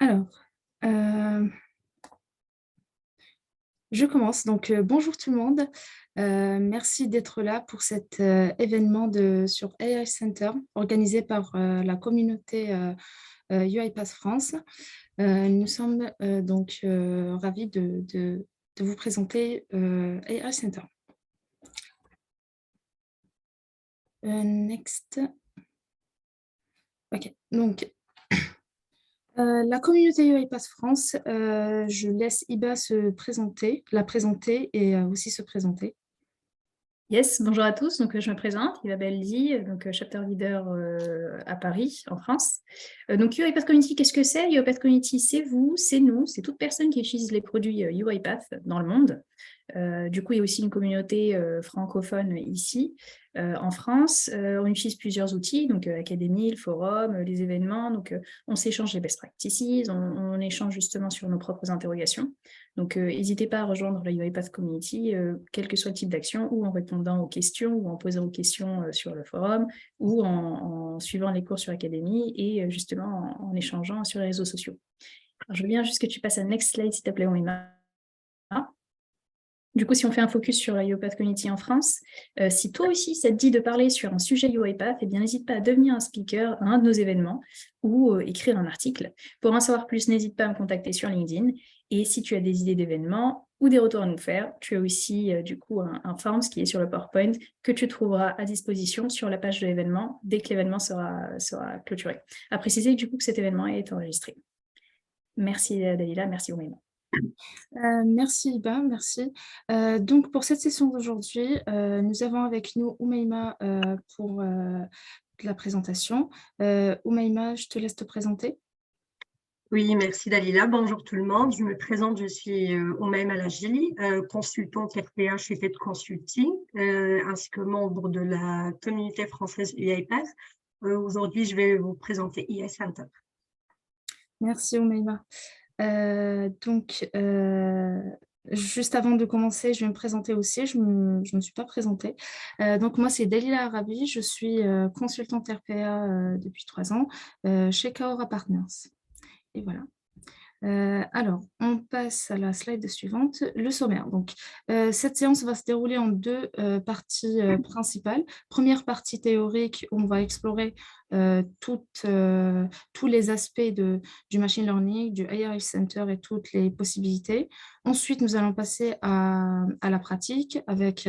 Alors, euh, je commence. Donc, bonjour tout le monde. Merci d'être là pour cet événement sur AI Center organisé par la communauté UiPath France. Nous sommes ravis de vous présenter AI Center. Next. OK. Donc, la communauté UiPath France, je laisse Iba la présenter et aussi se présenter. Yes, bonjour à tous. Donc, je me présente, Iba Belzi, chapter leader à Paris, en France. Donc, UiPath Community, qu'est-ce que c'est? UiPath Community, c'est vous, c'est nous, c'est toute personne qui utilise les produits UiPath dans le monde. Du coup, il y a aussi une communauté francophone ici, en France. On utilise plusieurs outils, donc Académie, le forum, les événements. Donc, on s'échange les best practices, on échange justement sur nos propres interrogations. Donc, n'hésitez pas à rejoindre la UiPath Community, quel que soit le type d'action, ou en répondant aux questions, ou en posant aux questions sur le forum, ou en suivant les cours sur Académie, et justement en échangeant sur les réseaux sociaux. Alors, je veux bien juste que tu passes à next slide, s'il te plaît, Wima. Du coup, si on fait un focus sur la UiPath Community en France, si toi aussi, ça te dit de parler sur un sujet UiPath, eh bien, n'hésite pas à devenir un speaker à un de nos événements ou écrire un article. Pour en savoir plus, n'hésite pas à me contacter sur LinkedIn. Et si tu as des idées d'événements ou des retours à nous faire, tu as aussi du coup un Forms qui est sur le PowerPoint que tu trouveras à disposition sur la page de l'événement dès que l'événement sera clôturé. À préciser du coup que cet événement est enregistré. Merci Dalila, merci Oumaima. Merci Iba, merci. Donc pour cette session d'aujourd'hui, nous avons avec nous Oumaima pour la présentation. Oumaima, je te laisse te présenter. Oui, merci Dalila. Bonjour tout le monde. Je me présente, je suis Oumaima Lajili, consultante RPA chez FED Consulting, ainsi que membre de la communauté française UiPath. Aujourd'hui, je vais vous présenter AI Center. Merci Oumaima. Juste avant de commencer, je vais me présenter aussi. Je me suis pas présentée. Donc, moi, c'est Dalila Arabi. Je suis consultante RPA depuis 3 ans chez Kaora Partners. Et voilà. Alors, on passe à la slide suivante, le sommaire. Donc, cette séance va se dérouler en deux parties principales. Première partie théorique, où on va explorer tous les aspects du machine learning, du AI Center et toutes les possibilités. Ensuite, nous allons passer à la pratique avec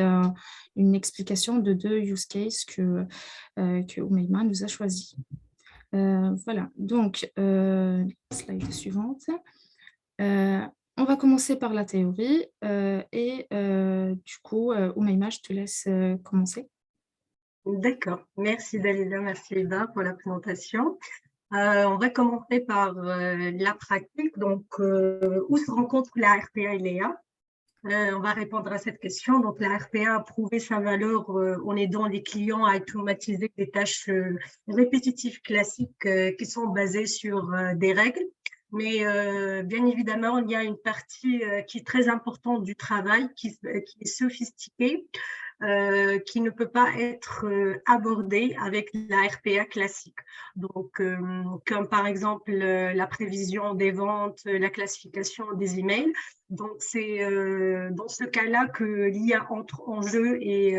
une explication de 2 use cases que Oumaima nous a choisis. Voilà, donc, slide suivante. On va commencer par la théorie du coup, Oumaima, je te laisse commencer. D'accord, merci Dalila, merci Eva pour la présentation. On va commencer par la pratique. Donc, où se rencontre la RPA et l'EA? On va répondre à cette question. Donc, la RPA a prouvé sa valeur en aidant les clients à automatiser des tâches répétitives classiques qui sont basées sur des règles. Mais bien évidemment, il y a une partie qui est très importante du travail, qui est sophistiquée, qui ne peut pas être abordée avec la RPA classique. Donc, comme par exemple la prévision des ventes, la classification des emails. Donc, c'est dans ce cas-là que l'IA entre en jeu et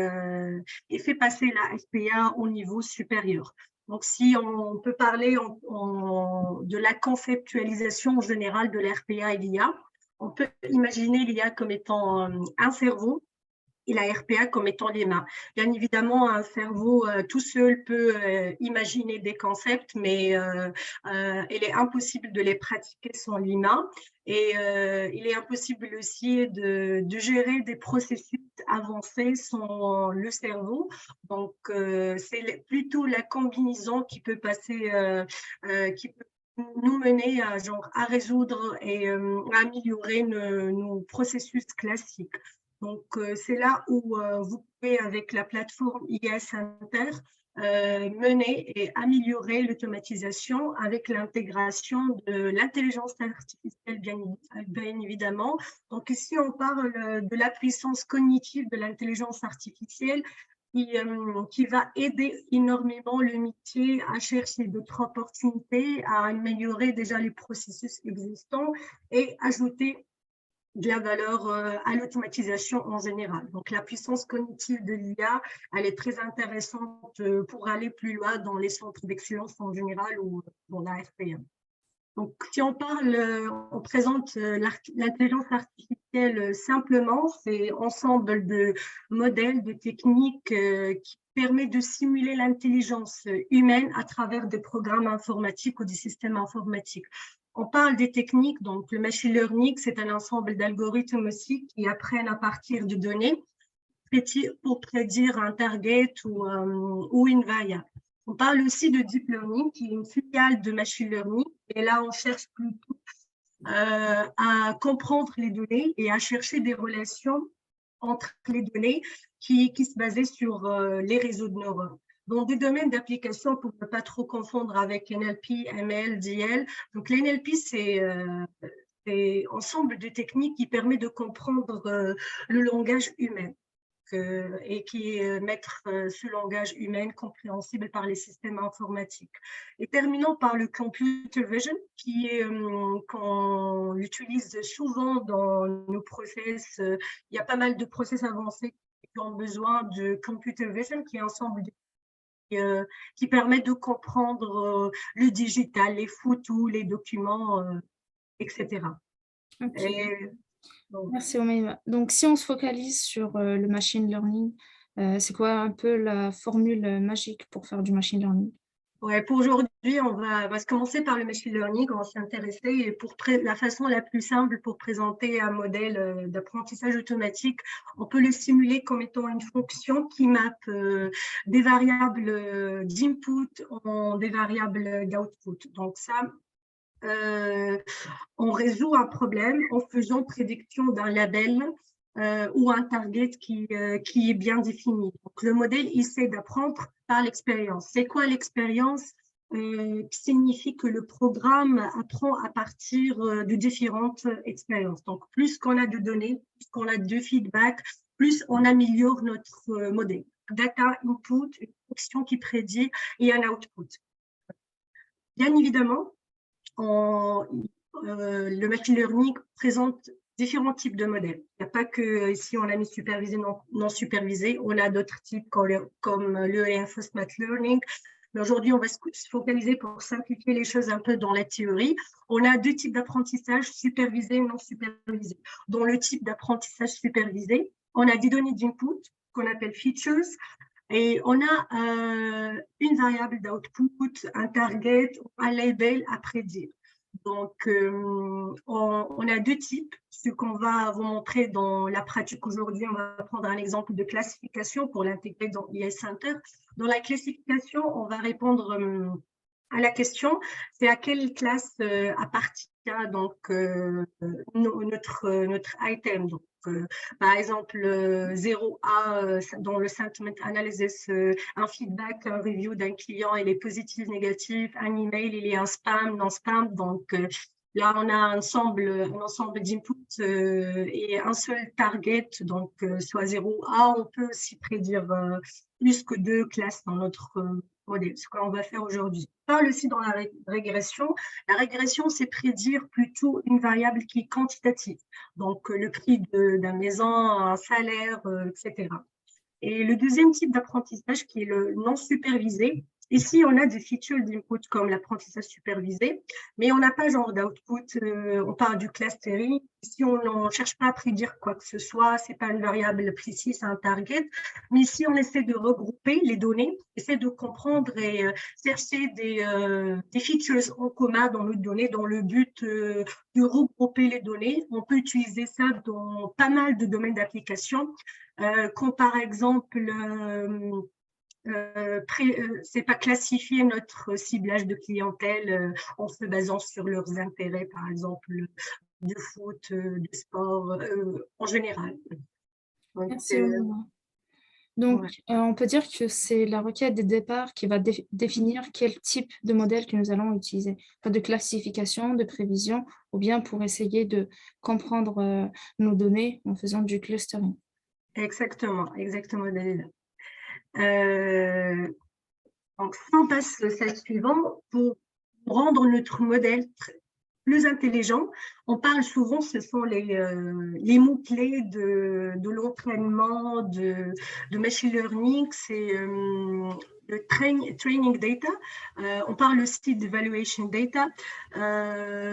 fait passer la RPA au niveau supérieur. Donc, si on peut parler de la conceptualisation générale de l'RPA et l'IA, on peut imaginer l'IA comme étant un cerveau et la RPA comme étant les mains. Bien évidemment, un cerveau tout seul peut imaginer des concepts, mais il est impossible de les pratiquer sans l'humain. Et il est impossible aussi de gérer des processus avancés sans le cerveau. Donc, c'est plutôt la combinaison qui peut passer, qui peut nous mener à résoudre et à améliorer nos processus classiques. Donc, c'est là où vous pouvez, avec la plateforme AI Center, mener et améliorer l'automatisation avec l'intégration de l'intelligence artificielle, bien évidemment. Donc, ici, on parle de la puissance cognitive de l'intelligence artificielle qui va aider énormément le métier à chercher d'autres opportunités, à améliorer déjà les processus existants et ajouter de la valeur à l'automatisation en général. Donc, la puissance cognitive de l'IA, elle est très intéressante pour aller plus loin dans les centres d'excellence en général ou dans la RPM. Donc, si on présente l'intelligence artificielle simplement, c'est un ensemble de modèles, de techniques qui permet de simuler l'intelligence humaine à travers des programmes informatiques ou des systèmes informatiques. On parle des techniques, donc le machine learning, c'est un ensemble d'algorithmes aussi qui apprennent à partir de données pour prédire un target ou une variable. On parle aussi de deep learning, qui est une filiale de machine learning, et là on cherche plutôt à comprendre les données et à chercher des relations entre les données qui se basaient sur les réseaux de neurones. Dans des domaines d'application, pour ne pas trop confondre avec NLP, ML, DL. Donc, l'NLP, c'est un ensemble de techniques qui permet de comprendre le langage humain et qui mettre ce langage humain compréhensible par les systèmes informatiques. Et terminons par le computer vision, qu'on utilise souvent dans nos process. Il y a pas mal de process avancés qui ont besoin de computer vision, qui est un ensemble qui permet de comprendre le digital, les photos, les documents, etc. Okay. Et, donc, Merci Omeima. Donc, si on se focalise sur le machine learning, c'est quoi un peu la formule magique pour faire du machine learning? ouais, pour aujourd'hui, on va commencer par le machine learning, on va s'y intéresser, et pour la façon la plus simple pour présenter un modèle d'apprentissage automatique, on peut le simuler comme étant une fonction qui mappe des variables d'input en des variables d'output. Donc ça, on résout un problème en faisant prédiction d'un label ou un target qui est bien défini. Donc, le modèle essaie d'apprendre par l'expérience. C'est quoi l'expérience? Qui signifie que le programme apprend à partir de différentes expériences. Donc, plus qu'on a de données, plus qu'on a de feedback, plus on améliore notre modèle. Data input, une fonction qui prédit, et un output. Bien évidemment, le machine learning présente différents types de modèles. Il n'y a pas que ici on a mis supervisé, non supervisé, on a d'autres types comme le reinforcement learning. Mais aujourd'hui, on va se focaliser pour simplifier les choses un peu dans la théorie. On a deux types d'apprentissage, supervisé et non supervisé. Dans le type d'apprentissage supervisé, on a des données d'input qu'on appelle features, et on a une variable d'output, un target, un label à prédire. Donc, on a deux types. Ce qu'on va vous montrer dans la pratique aujourd'hui, on va prendre un exemple de classification pour l'intégrer dans AI Center. Dans la classification, on va répondre à la question, c'est à quelle classe appartient donc notre item. Donc, par exemple, 0A dans le sentiment analysis, un feedback, un review d'un client, il est positif, négatif, un email, il est un spam, non spam. Donc, là, on a un ensemble d'inputs et un seul target, donc soit 0A. On peut aussi prédire plus que deux classes dans notre modèle, ce qu'on va faire aujourd'hui. On parle aussi dans la régression. La régression, c'est prédire plutôt une variable qui est quantitative, donc le prix d'un maison, un salaire, etc. Et le deuxième type d'apprentissage qui est le non supervisé, ici on a des features d'input comme l'apprentissage supervisé, mais on n'a pas genre d'output, on parle du clustering. Ici on ne cherche pas à prédire quoi que ce soit, c'est pas une variable précise, c'est un target, mais ici on essaie de regrouper les données, essaie de comprendre et chercher des features en commun dans nos données, dans le but de regrouper les données. On peut utiliser ça dans pas mal de domaines d'application. Comme par exemple, c'est pas classifier notre ciblage de clientèle en se basant sur leurs intérêts, par exemple, de foot, de sport, en général. Donc, Merci Omeima. Donc, ouais. on peut dire que c'est la requête de départ qui va définir quel type de modèle que nous allons utiliser, pas de classification, de prévision, ou bien pour essayer de comprendre nos données en faisant du clustering. Exactement, Dalila. Donc, si on passe au slide suivant, pour rendre notre modèle plus intelligent, on parle souvent, ce sont les mots-clés de l'entraînement, de machine learning, c'est le training data. On parle aussi d'evaluation data.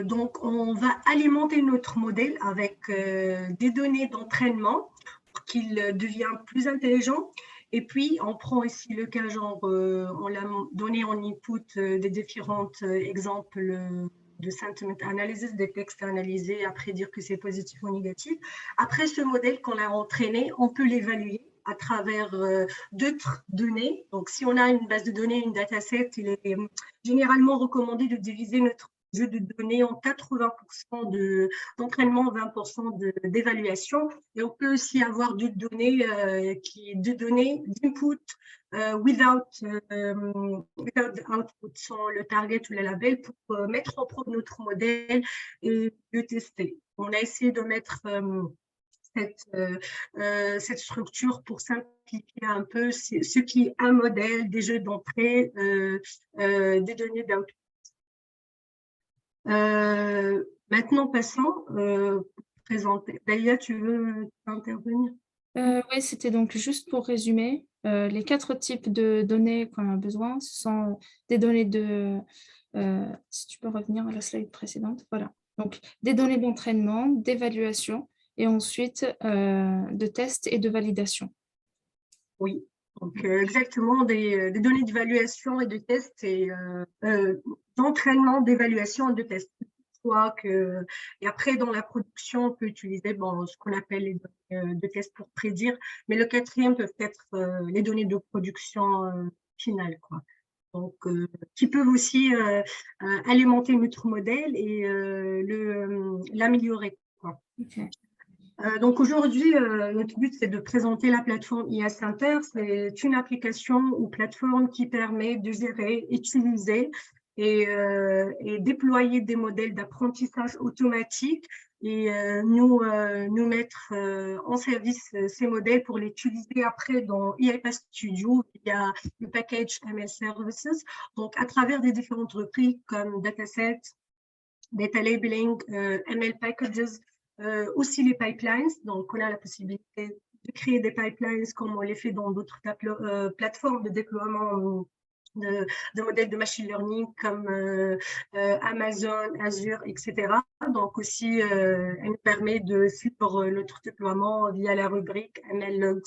Donc, on va alimenter notre modèle avec des données d'entraînement pour qu'il devienne plus intelligent. Et puis, on prend ici le cas, genre, on l'a donné en input des différents exemples de sentiment analysis, des textes analysés, après dire que c'est positif ou négatif. Après ce modèle qu'on a entraîné, on peut l'évaluer à travers d'autres données. Donc, si on a une base de données, une dataset, il est généralement recommandé de diviser notre jeu de données en 80% d'entraînement, 20% d'évaluation. Et on peut aussi avoir deux données d'input without the output, sans le target ou le label, pour mettre en preuve notre modèle et le tester. On a essayé de mettre cette structure pour simplifier un peu ce qui est un modèle, des jeux d'entrée, des données d'input. Maintenant, passons pour présenter. Dalia, tu veux intervenir? Oui, c'était donc juste pour résumer. Les 4 types de données qu'on a besoin, ce sont des données de... si tu peux revenir à la slide précédente, voilà. Donc, des données d'entraînement, d'évaluation et ensuite de tests et de validation. Oui, donc exactement, des données d'évaluation et de tests et d'entraînement, d'évaluation et de tests. Et après, dans la production, on peut utiliser ce qu'on appelle les données de tests pour prédire, mais le quatrième peut être les données de production finale, quoi. Donc, qui peuvent aussi alimenter notre modèle et l'améliorer, quoi. Okay. Donc aujourd'hui, notre but, c'est de présenter la plateforme IA Center. C'est une application ou plateforme qui permet de gérer, utiliser et déployer des modèles d'apprentissage automatique et nous mettre en service ces modèles pour les utiliser après dans UiPath Studio via le package ML Services. Donc, à travers des différentes rubriques comme Dataset, Data Labeling, ML Packages, aussi les pipelines. Donc, on a la possibilité de créer des pipelines comme on les fait dans d'autres plateformes de déploiement de modèles de machine learning comme Amazon, Azure, etc. Donc aussi, elle nous permet de suivre notre déploiement via la rubrique ML Logs.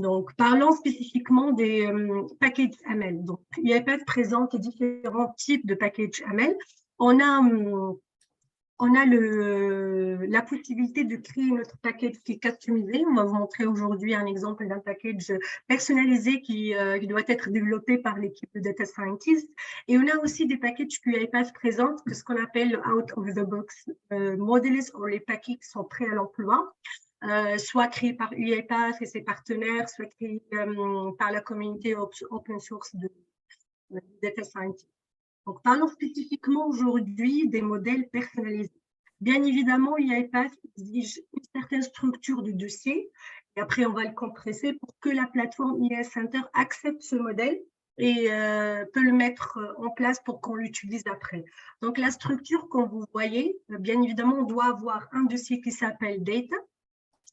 Donc, parlons spécifiquement des packages ML. Donc, UiPath présente différents types de packages ML. On a la possibilité de créer notre package qui est customisé. On va vous montrer aujourd'hui un exemple d'un package personnalisé qui doit être développé par l'équipe de data scientists. Et on a aussi des packages que UiPath présente, ce qu'on appelle out of the box models, ou les packages qui sont prêts à l'emploi. Soit créés par UiPath et ses partenaires, soit créés par la communauté open source de data scientists. Donc, parlons spécifiquement aujourd'hui des modèles personnalisés. Bien évidemment, UiPath exige une certaine structure de dossier et après, on va le compresser pour que la plateforme IA Center accepte ce modèle et peut le mettre en place pour qu'on l'utilise après. Donc, la structure, comme vous voyez, bien évidemment, on doit avoir un dossier qui s'appelle Data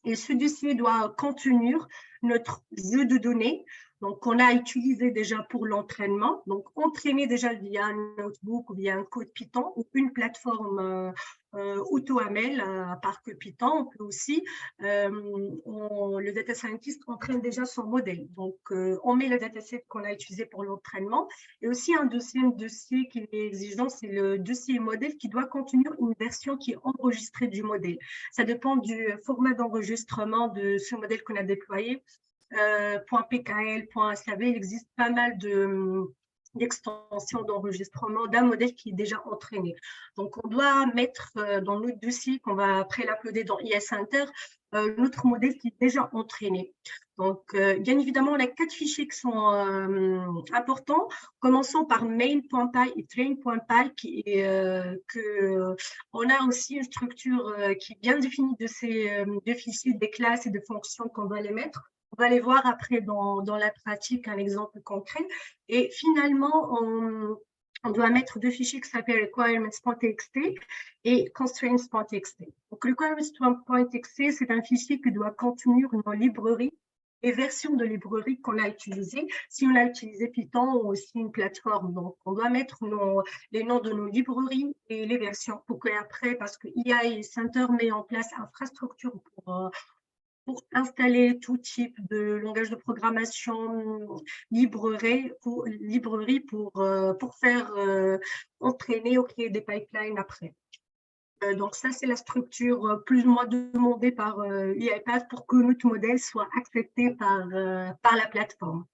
et ce dossier doit contenir notre jeu de données. Donc, on a utilisé déjà pour l'entraînement. Donc, entraîner déjà via un notebook ou via un code Python ou une plateforme AutoML, à part que Python, on peut aussi, le data scientist entraîne déjà son modèle. Donc, on met le dataset qu'on a utilisé pour l'entraînement et aussi un dossier qui est exigeant, c'est le dossier modèle qui doit contenir une version qui est enregistrée du modèle. Ça dépend du format d'enregistrement de ce modèle qu'on a déployé. .pkl, .sav, il existe pas mal d'extensions d'enregistrement d'un modèle qui est déjà entraîné. Donc, on doit mettre dans notre dossier qu'on va après l'uploader dans IA Center, notre modèle qui est déjà entraîné. Donc, bien évidemment, on a 4 fichiers qui sont importants. Commençons par main.py et train.py, on a aussi une structure qui est bien définie de ces deux fichiers, des classes et des fonctions qu'on va les mettre. On va aller voir après dans la pratique un exemple concret. Et finalement, on doit mettre deux fichiers qui s'appellent requirements.txt et constraints.txt. Donc, requirements.txt, c'est un fichier qui doit contenir nos librairies et versions de librairies qu'on a utilisées. Si on a utilisé Python ou aussi une plateforme, donc on doit mettre les noms de nos librairies et les versions pour qu'après, parce que EI Center met en place infrastructure pour installer tout type de langage de programmation, librairie pour faire entraîner ou créer des pipelines après. Donc ça, c'est la structure plus ou moins demandée par UiPath pour que notre modèle soit accepté par la plateforme.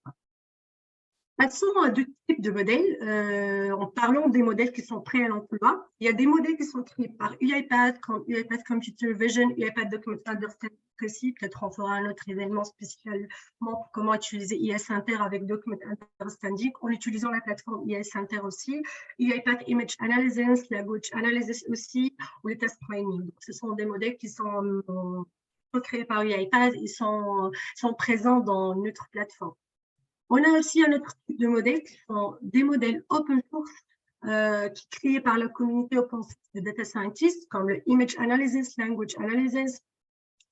Passons à deux types de modèles. En parlant des modèles qui sont prêts à l'emploi, il y a des modèles qui sont créés par UiPath, comme UiPath Computer Vision, UiPath Document Understanding précis. Peut-être on fera un autre événement spécialement pour comment utiliser EI Center avec Document Understanding en utilisant la plateforme EI Center aussi. UiPath Image Analysis, Language Analysis aussi, ou les Task Mining. Ce sont des modèles qui sont créés par UiPath, ils sont présents dans notre plateforme. On a aussi un autre type de modèles qui sont des modèles open source qui créés par la communauté open source de data scientists, comme le Image Analysis, Language Analysis.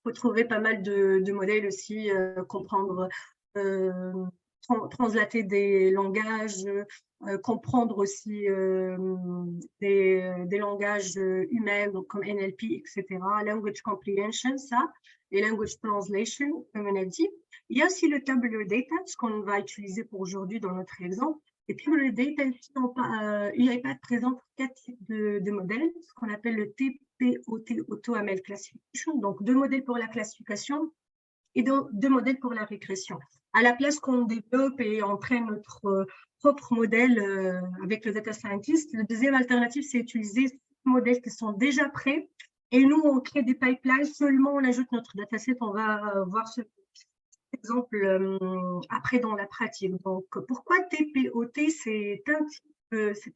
Vous trouvez pas mal de modèles aussi, comprendre, translater des langages, comprendre aussi des langages humains, donc comme NLP, etc. Language Comprehension, ça, et Language Translation, comme on a dit. Il y a aussi le Tabular Data, ce qu'on va utiliser pour aujourd'hui dans notre exemple. Et puis, le Data, UiPath présente 4 types de modèles, ce qu'on appelle le TPOT, AutoML Classification, donc 2 modèles pour la classification et 2 modèles pour la régression. À la place qu'on développe et entraîne notre propre modèle avec le data scientist, la deuxième alternative, c'est utiliser ces modèles qui sont déjà prêts. Et nous, on crée des pipelines, seulement on ajoute notre dataset, on va voir ce exemple après dans la pratique. Donc, pourquoi TPOT? C'est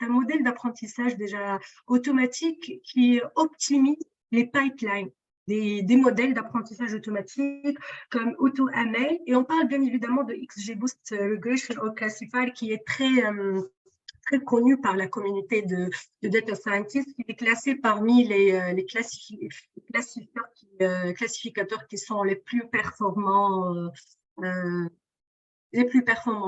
un modèle d'apprentissage déjà automatique qui optimise les pipelines, des modèles d'apprentissage automatique comme AutoML. Et on parle bien évidemment de XGBoost Regression or Classifier qui est très connu par la communauté de data scientists, qui est classé parmi les classificateurs qui sont les plus performants,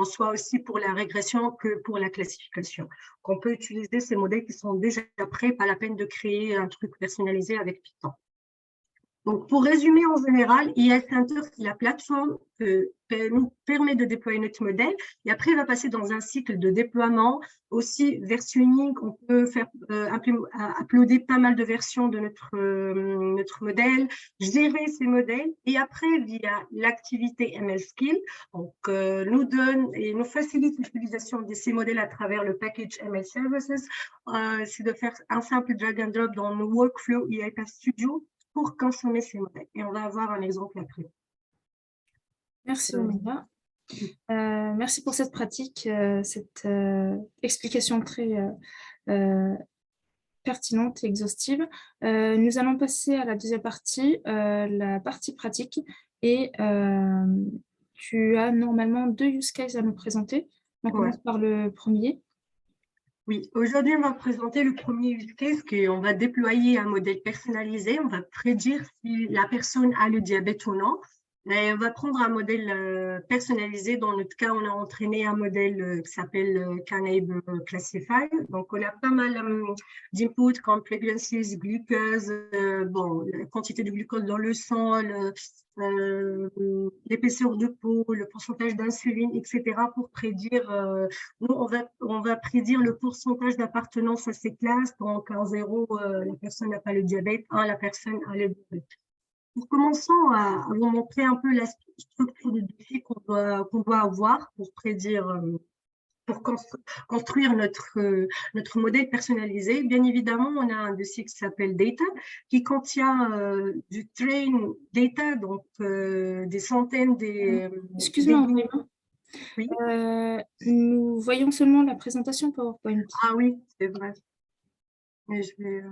soit aussi pour la régression que pour la classification. On peut utiliser ces modèles qui sont déjà prêts, pas la peine de créer un truc personnalisé avec Python. Donc, pour résumer en général, EI Center, c'est la plateforme qui nous permet de déployer notre modèle et après, il va passer dans un cycle de déploiement, aussi versionning. On peut faire uploader pas mal de versions de notre modèle, gérer ces modèles et après, via l'activité ML Skill, donc, nous facilite l'utilisation de ces modèles à travers le package ML Services. C'est de faire un simple drag and drop dans nos workflows UiPath Studio pour consommer ces modèles. Et on va avoir un exemple après. Merci, Omega. Merci pour cette pratique, cette explication très pertinente et exhaustive. Nous allons passer à la deuxième partie, la partie pratique. Et tu as normalement 2 use cases à nous présenter. On commence par le premier. Oui, aujourd'hui, on va présenter le premier use case qu'on va déployer un modèle personnalisé. On va prédire si la personne a le diabète ou non. Et on va prendre un modèle personnalisé. Dans notre cas, on a entraîné un modèle qui s'appelle Canable Classifier. Donc, on a pas mal d'inputs comme pregnancies, glucose, la quantité de glucose dans le sang, l'épaisseur de peau, le pourcentage d'insuline, etc. pour prédire, nous, on va prédire le pourcentage d'appartenance à ces classes. Donc, en 0, la personne n'a pas le diabète, 1, la personne a le diabète. Nous commençons à vous montrer un peu la structure de défi qu'on doit avoir pour prédire, pour construire notre modèle personnalisé. Bien évidemment, on a un dossier qui s'appelle Data, qui contient du train data, donc des centaines Excuse-moi, oui. Nous voyons seulement la présentation PowerPoint. Ah oui, c'est vrai. Mais je vais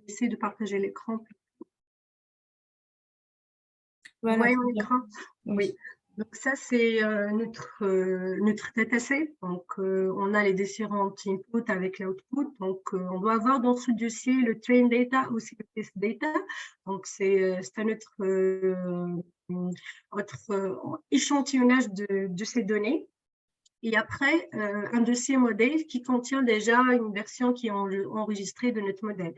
essayer de partager l'écran. Vous Voilà, voyez très mon bien. écran? Oui. Oui. Donc ça, c'est notre dataset. Donc, on a les différents inputs avec l'output. Donc, on doit avoir dans ce dossier le train data aussi le test data. Donc, c'est notre échantillonnage de ces données. Et après, un dossier modèle qui contient déjà une version qui est enregistrée de notre modèle.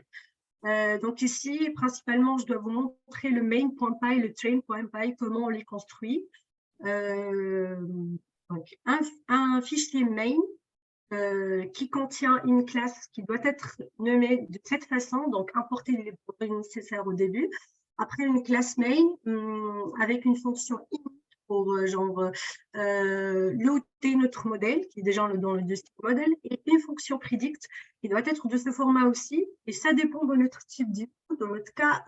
Donc ici, principalement, je dois vous montrer le main.py, le train.py, comment on les construit. Donc un fichier main qui contient une classe qui doit être nommée de cette façon, donc importer les données nécessaires au début. Après, une classe main avec une fonction init pour loader notre modèle, qui est déjà dans le dossier modèle, et une fonction predict qui doit être de ce format aussi, et ça dépend de notre type d'input. Dans notre cas,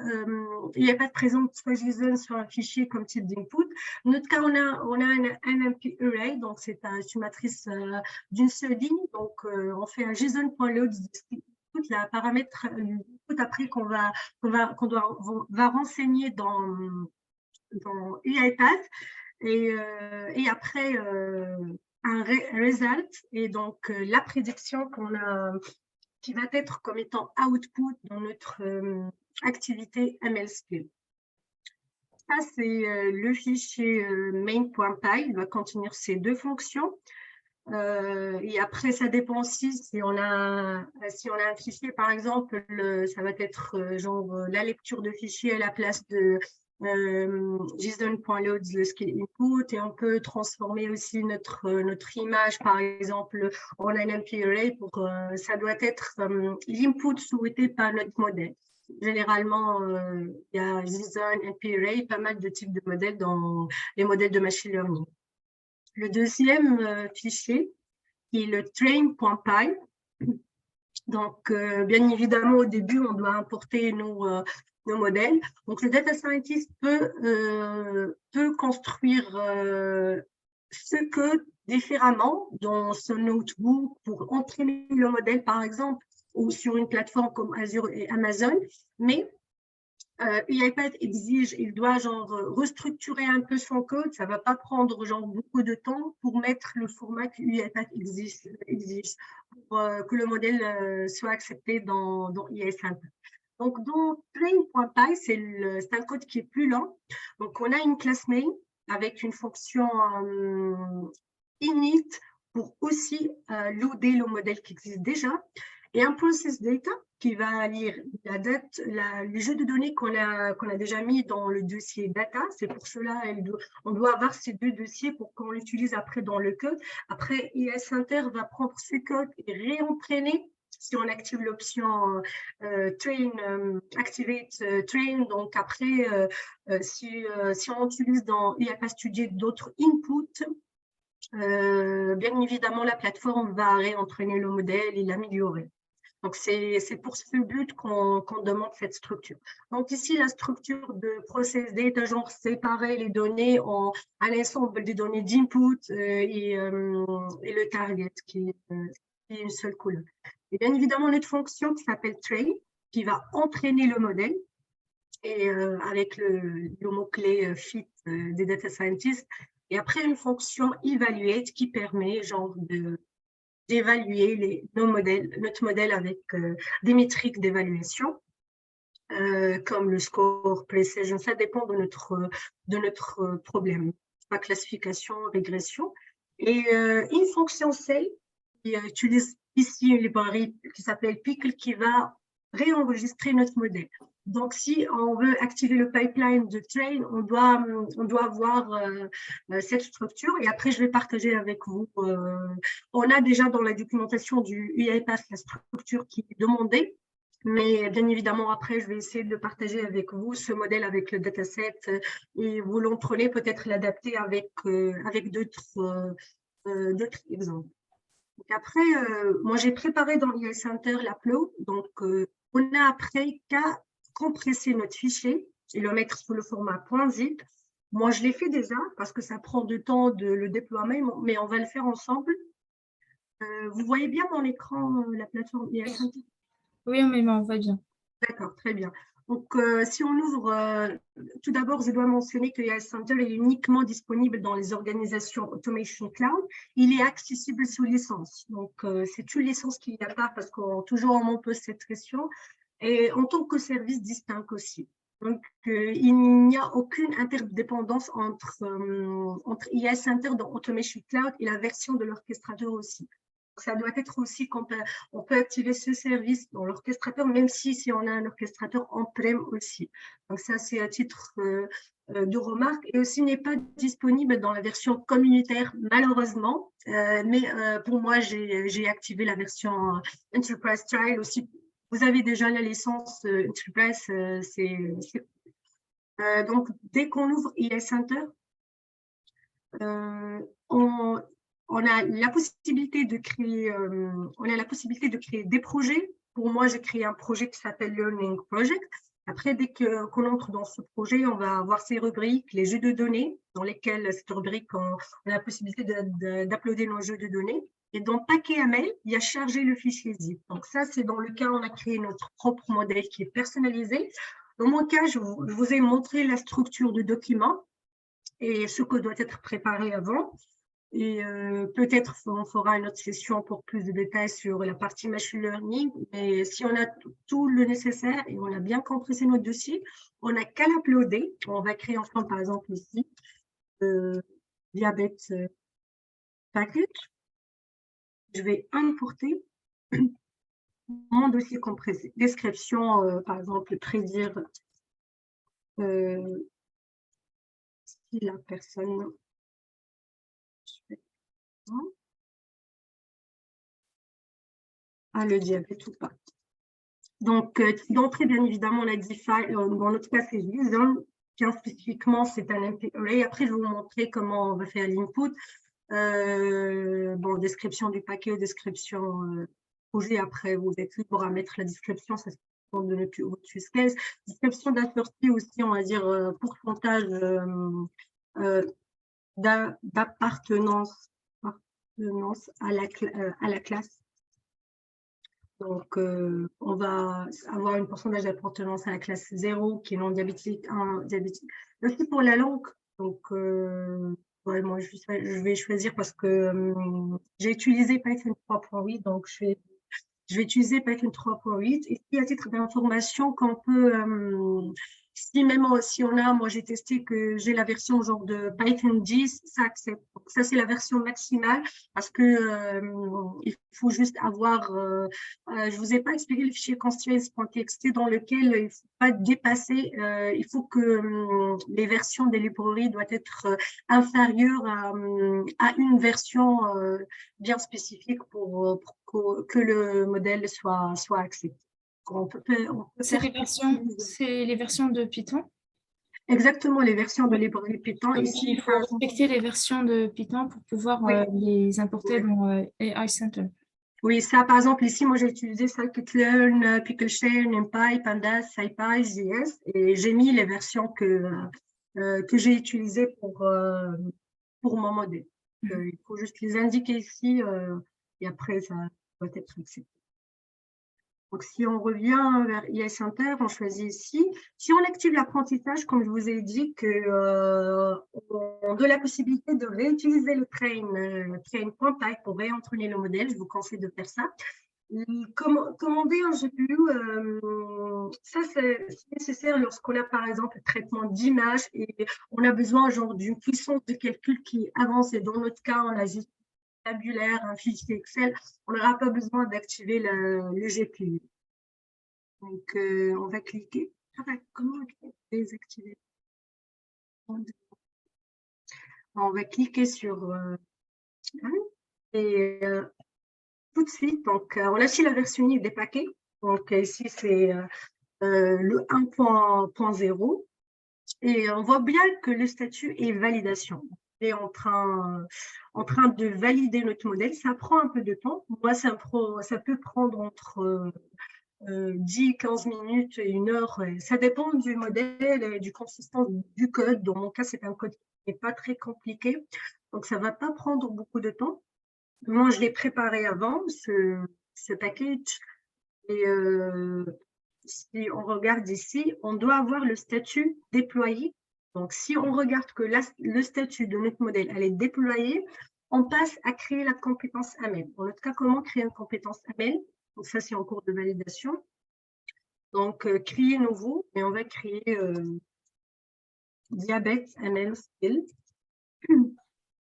il n'y a pas de présence soit JSON sur un fichier comme type d'input. Dans notre cas, on a un MP array, donc c'est une matrice d'une seule ligne, donc on fait un JSON.load la paramètre après qu'on va renseigner dans UiPath et après un result et donc la prédiction qui va être comme étant output dans notre activité MLSQL. Ça, c'est le fichier main.py. Il va contenir ces deux fonctions. Et après, ça dépend aussi si on a un fichier, par exemple, ça va être la lecture de fichier à la place de JSON.load le skill input, et on peut transformer aussi notre image, par exemple, en un MP array. Ça doit être l'input souhaité par notre modèle. Généralement, il y a JSON, MP array, pas mal de types de modèles dans les modèles de machine learning. Le deuxième fichier, qui est le train.py. Donc, bien évidemment, au début, on doit importer nos modèles. Donc, le data scientist peut construire ce code différemment dans son notebook pour entraîner le modèle, par exemple, ou sur une plateforme comme Azure et Amazon. Mais UiPath exige, il doit restructurer un peu son code, ça va pas prendre beaucoup de temps pour mettre le format que UiPath exige pour que le modèle soit accepté dans UiCenter. Donc dans train.py, c'est un code qui est plus lent. Donc on a une classe main avec une fonction init pour aussi loader le modèle qui existe déjà, et un process data qui va lire la date, les jeux de données qu'on a déjà mis dans le dossier data. C'est pour cela on doit avoir ces deux dossiers pour qu'on l'utilise après dans le code. Après, UiCenter va prendre ce code et réentraîner si on active l'option train, activate train. Donc après, si on utilise dans UiPath Studio d'autres inputs, bien évidemment, la plateforme va réentraîner le modèle et l'améliorer. Donc, c'est pour ce but qu'on demande cette structure. Donc, ici, la structure de process data, séparer les données en un ensemble des données d'input et le target qui est une seule colonne. Et bien évidemment, notre fonction qui s'appelle train, qui va entraîner le modèle, et avec le mot-clé fit des data scientists. Et après, une fonction evaluate qui permet d'évaluer notre modèle avec des métriques d'évaluation, comme le score, precision. Ça dépend de notre problème, la classification, régression. Et une fonction cell qui utilise ici une librairie qui s'appelle Pickle, qui va réenregistrer notre modèle. Donc, si on veut activer le pipeline de train, on doit avoir cette structure. Et après, je vais partager avec vous. On a déjà dans la documentation du UiPath la structure qui est demandée. Mais bien évidemment, après, je vais essayer de partager avec vous ce modèle avec le dataset et vous l'entraîner, peut-être l'adapter avec d'autres exemples. Donc après, moi, j'ai préparé dans UiCenter l'upload. Donc, on a après qu'à compresser notre fichier et le mettre sous le format .zip. Moi, je l'ai fait déjà parce que ça prend du temps de le déployer, mais on va le faire ensemble. Vous voyez bien mon écran, la plateforme UiCenter? Oui, mais on va bien. D'accord, très bien. Donc, si on ouvre, tout d'abord, je dois mentionner que AI Center est uniquement disponible dans les organisations Automation Cloud. Il est accessible sous licence. Donc, c'est une licence qu'il y a pas parce qu'on toujours on me pose cette question. Et en tant que service distinct aussi. Donc, il n'y a aucune interdépendance entre AI Center dans Automation Cloud et la version de l'orchestrateur aussi. Ça doit être aussi on peut activer ce service dans l'orchestrateur, même si on a un orchestrateur on-prem aussi. Donc ça, c'est à titre de remarque. Et aussi n'est pas disponible dans la version communautaire, malheureusement. Mais pour moi, j'ai activé la version Enterprise Trial aussi. Vous avez déjà la licence Enterprise, donc dès qu'on ouvre AI Center, on a la possibilité de créer, des projets. Pour moi, j'ai créé un projet qui s'appelle Learning Project. Après, dès qu'on entre dans ce projet, on va avoir ces rubriques, les jeux de données, dans lesquels cette rubrique, on a la possibilité d'uploader nos jeux de données. Et dans paquet à mail, il y a chargé le fichier zip. Donc ça, c'est dans le cas où on a créé notre propre modèle qui est personnalisé. Dans mon cas, je vous ai montré la structure du document et ce que doit être préparé avant. Et peut-être on fera une autre session pour plus de détails sur la partie machine learning. Mais si on a tout le nécessaire et on a bien compressé notre dossier, on n'a qu'à l'uploader. On va créer ensemble, par exemple, ici, diabète package. Je vais importer mon dossier compressé. Description, par exemple, prédire si la personne a le diabète ou pas. Donc, d'entrée, bien évidemment, on a dit dans notre cas, c'est JSON. Bien spécifiquement, c'est un MP array. Après, je vais vous montrer comment on va faire l'input. Bon, description du paquet, description projet. Après, vous êtes libre à mettre la description, ça se dépend de votre use case. Description d'assorti aussi, on va dire pourcentage d'appartenance à la classe. Donc, on va avoir un pourcentage d'appartenance à la classe 0 qui est non diabétique, 1 diabétique. Aussi pour la langue, donc, ouais, moi, je vais choisir parce que j'ai utilisé Python 3.8, donc je vais utiliser Python 3.8. Et puis, à titre d'information, qu'on peut, si même si on a, moi j'ai testé que j'ai la version genre de Python 10, ça accepte. Donc, ça, c'est la version maximale parce que il faut juste avoir, je vous ai pas expliqué le fichier constraints.txt dans lequel il ne faut pas dépasser, il faut que les versions des librairies doivent être inférieures à une version bien spécifique pour que le modèle soit accepté. C'est les versions de Python. Exactement, les versions de librairie Python. Donc, il faut respecter les versions de Python pour pouvoir les importer dans AI Center. Oui, ça, par exemple, ici, moi, j'ai utilisé Scikit-learn, Pickleshare, NumPy, Pandas, SciPy, JS, et j'ai mis les versions que j'ai utilisées pour mon modèle. Il faut juste les indiquer ici, et après, ça doit être accepté. Donc, si on revient vers AI Center, on choisit ici. Si on active l'apprentissage, comme je vous ai dit, on a la possibilité de réutiliser le train.py pour réentraîner le modèle. Je vous conseille de faire ça. Commander un GPU, ça c'est nécessaire lorsqu'on a par exemple un traitement d'image et on a besoin genre d'une puissance de calcul qui est avancée. Dans notre cas, on a juste un tabulaire, un fichier Excel, on n'aura pas besoin d'activer le GPU. Donc, on va cliquer. Comment désactiver? On va cliquer sur et tout de suite, donc on a ici la version unique des paquets. Donc ici, c'est le 1.0 et on voit bien que le statut est validation. On est en train de valider notre modèle. Ça prend un peu de temps. Moi, ça peut prendre entre 10-15 minutes et 1 heure. Ça dépend du modèle et du consistance du code. Dans mon cas, c'est un code qui n'est pas très compliqué. Donc, ça ne va pas prendre beaucoup de temps. Moi, je l'ai préparé avant, ce package. Et si on regarde ici, on doit avoir le statut déployé. Donc, si on regarde que le statut de notre modèle elle est déployé, on passe à créer la compétence AML. Dans notre cas, comment créer une compétence AML? Donc, ça, c'est en cours de validation. Donc, créer nouveau, et on va créer diabète AML skill. On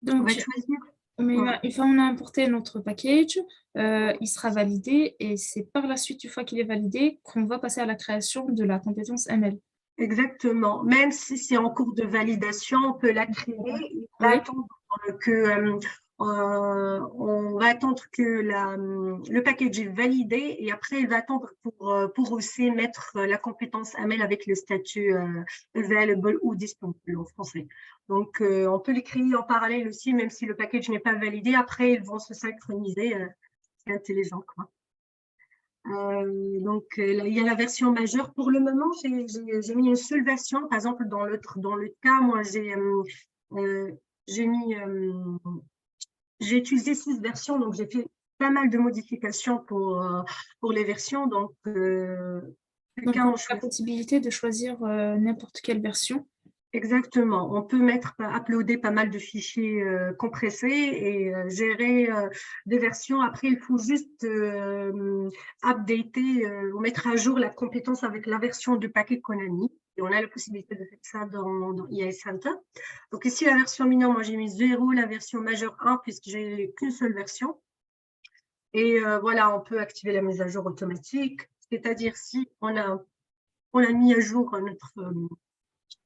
Donc, va choisir. mais une fois on a importé notre package, il sera validé et c'est par la suite, une fois qu'il est validé, qu'on va passer à la création de la compétence ML. Exactement. Même si c'est en cours de validation, on peut la créer. Il va Oui. attendre que, on va attendre que le package est validé et après, il va attendre pour aussi mettre la compétence AML avec le statut available ou disponible en français. Donc, on peut les créer en parallèle aussi, même si le package n'est pas validé. Après, ils vont se synchroniser. C'est intelligent, quoi. Donc, il y a la version majeure. Pour le moment, j'ai mis une seule version. Par exemple, dans le cas, moi, j'ai utilisé 6 versions, donc j'ai fait pas mal de modifications pour les versions. Donc, Donc, chacun on en a la choisit. possibilité de choisir n'importe quelle version. Exactement. On peut uploader pas mal de fichiers compressés et gérer des versions. Après, il faut juste updater ou mettre à jour la compétence avec la version du paquet qu'on a mis. Et on a la possibilité de faire ça dans EA Center. Donc ici, la version mineure, moi j'ai mis 0, la version majeure 1, puisque j'ai qu'une seule version. Et voilà, on peut activer la mise à jour automatique. C'est-à-dire si on a mis à jour notre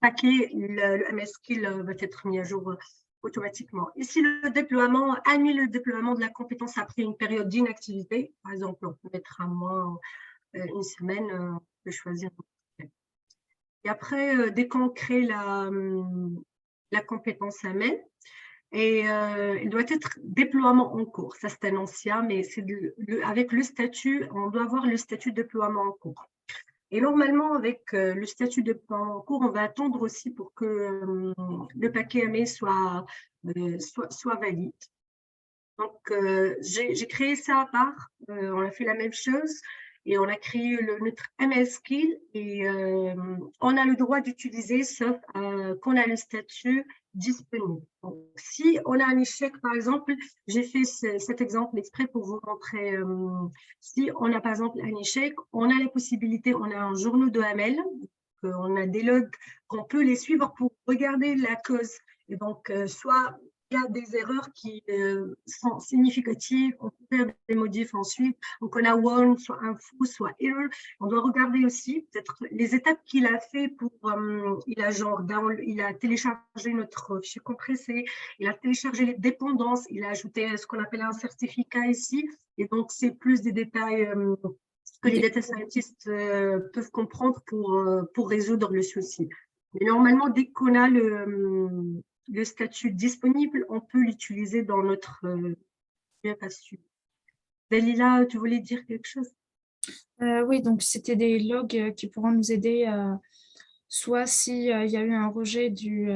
paquet, le MS Skill va être mis à jour automatiquement. Ici, le déploiement, annule le déploiement de la compétence après une période d'inactivité. Par exemple, on peut mettre à moins une semaine, on peut choisir. Et après, dès qu'on crée la compétence AML, et il doit être déploiement en cours. Ça, c'est un ancien, mais c'est avec le statut, on doit avoir le statut de déploiement en cours. Et normalement, avec le statut de déploiement en cours, on va attendre aussi pour que le paquet AML soit valide. Donc, j'ai créé ça à part. On a fait la même chose et on a créé notre ML Skill et on a le droit d'utiliser sauf qu'on a le statut disponible. Donc, si on a un échec, par exemple, j'ai fait cet exemple exprès pour vous montrer. Si on a par exemple un échec, on a la possibilité, on a un journal de ML, on a des logs qu'on peut les suivre pour regarder la cause. Et donc, soit il y a des erreurs qui sont significatives, on peut faire des modifs ensuite. Donc, on a one, soit info, soit error. On doit regarder aussi peut-être les étapes qu'il a fait pour, il a téléchargé notre fichier compressé, il a téléchargé les dépendances, il a ajouté ce qu'on appelle un certificat ici. Et donc, c'est plus des détails que les data scientists peuvent comprendre pour résoudre le souci. Mais normalement, dès qu'on a le statut disponible, on peut l'utiliser dans notre passu. Dalila, tu voulais dire quelque chose? Oui, donc c'était des logs qui pourront nous aider, soit s'il y a eu un rejet du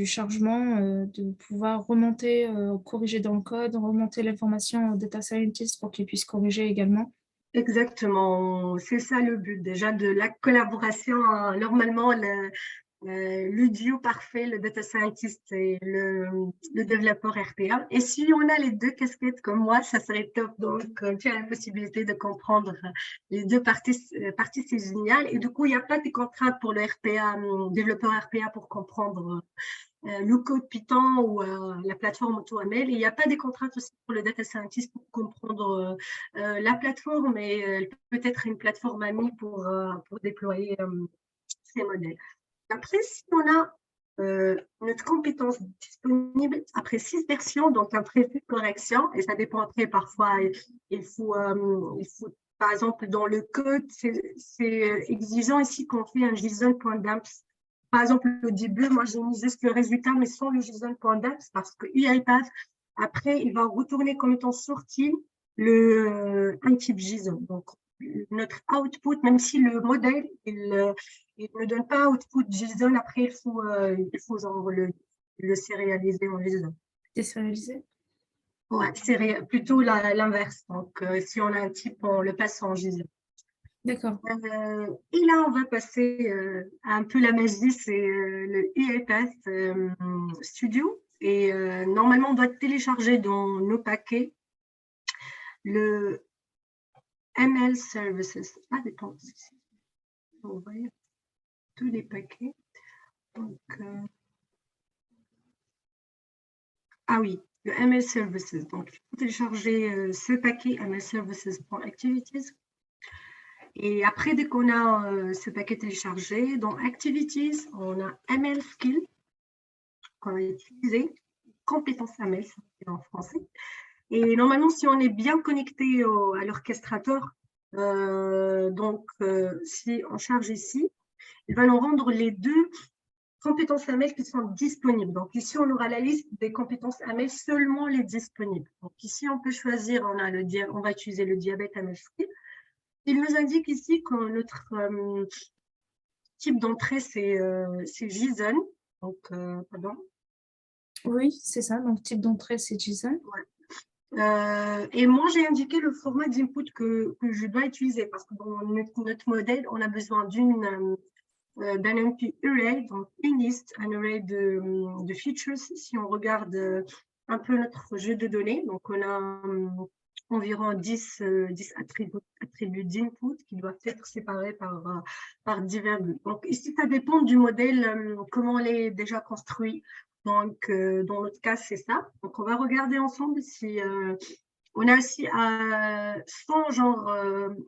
chargement, de pouvoir remonter, corriger dans le code, remonter l'information au data scientist pour qu'il puisse corriger également. Exactement, c'est ça le but déjà de la collaboration. Normalement, le duo parfait, le data scientist et le développeur RPA. Et si on a les deux casquettes comme moi, ça serait top. Donc, tu as la possibilité de comprendre les deux parties, c'est génial. Et du coup, il n'y a pas de contraintes pour le RPA, développeur RPA pour comprendre le code Python ou la plateforme AutoML. Il n'y a pas de contraintes aussi pour le data scientist pour comprendre la plateforme, mais elle peut être une plateforme amie pour déployer ces modèles. Après, si on a notre compétence disponible après 6 versions, donc un prévu de correction, et ça dépend après, parfois, il faut par exemple, dans le code, c'est exigeant ici qu'on fait un JSON.damps. Par exemple, au début, moi, j'ai mis juste le résultat, mais sans le JSON.damps, parce que UiPath, après, il va retourner comme étant sorti un type JSON. Donc, notre output, même si le modèle, il ne donne pas output JSON, après, il faut genre le sérialiser en JSON. Désérialisé. Ouais, c'est plutôt l'inverse. Donc, si on a un type, on le passe en JSON. D'accord. Et là, on va passer à un peu la magie, c'est le UiPath Studio. Et normalement, on doit télécharger dans nos paquets le ML Services. Ah, dépend. On voit tous les paquets. Donc, ah oui, le ML Services. Donc, il faut télécharger ce paquet ML Services.activities. Et après, dès qu'on a ce paquet téléchargé, dans Activities, on a ML Skills qu'on va utiliser, compétences ML, c'est en français. Et normalement, si on est bien connecté à l'orchestrateur, si on charge ici, il va nous rendre les deux compétences AML qui sont disponibles. Donc ici, on aura la liste des compétences AML, seulement les disponibles. Donc ici, on peut choisir, on va utiliser le diabète AML Skill. Il nous indique ici que notre type d'entrée, c'est JSON. Donc, pardon. Oui, c'est ça. Donc, type d'entrée, c'est JSON. Ouais. Et moi, j'ai indiqué le format d'input que je dois utiliser parce que dans notre modèle, on a besoin d'un NP array, donc une liste, un array de features. Si on regarde un peu notre jeu de données, donc on a environ 10 attributs d'input qui doivent être séparés par divers buts. Donc ici, ça dépend du modèle, comment on est déjà construit. Donc, dans notre cas, c'est ça. Donc, on va regarder ensemble si on a aussi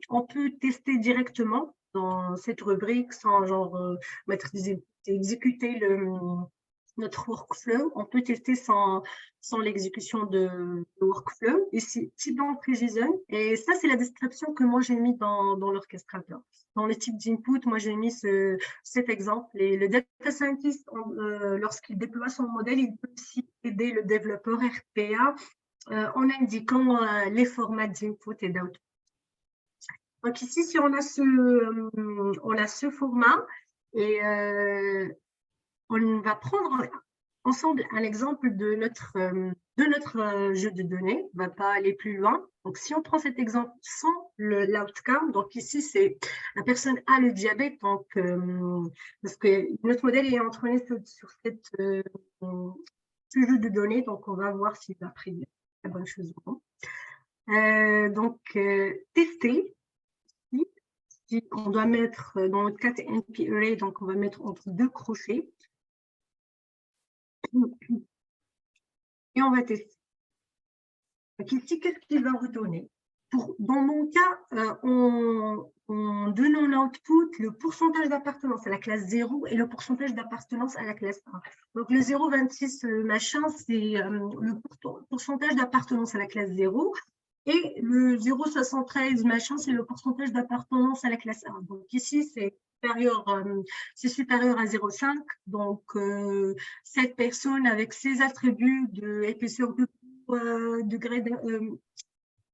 on peut tester directement dans cette rubrique sans exécuter notre workflow. On peut tester sans l'exécution de workflow. Ici, type d'entrée JSON. Et ça, c'est la description que moi, j'ai mis dans l'orchestrateur. Dans les types d'input, moi, j'ai mis cet exemple. Et le data scientist, lorsqu'il déploie son modèle, il peut aussi aider le développeur RPA en indiquant les formats d'input et d'output. Donc ici, si on a ce format et on va prendre ensemble un exemple de notre jeu de données. On ne va pas aller plus loin. Donc, si on prend cet exemple sans l'outcome, donc ici, c'est la personne a le diabète, donc, parce que notre modèle est entraîné sur ce jeu de données, donc on va voir s'il a pris la bonne chose ou non. Tester. Si on doit mettre, dans notre cas, NP array, donc on va mettre entre deux crochets. Et on va tester. Donc ici, qu'est-ce qu'il va redonner? Dans mon cas, en donnant l'output, le pourcentage d'appartenance à la classe 0 et le pourcentage d'appartenance à la classe 1. Donc le 0,26 machin, c'est le pourcentage d'appartenance à la classe 0. Et le 0,73 machin, c'est le pourcentage d'appartenance à la classe 1. Donc ici, c'est supérieur à 0,5. Donc, cette personne avec ses attributs de épaisseur de degré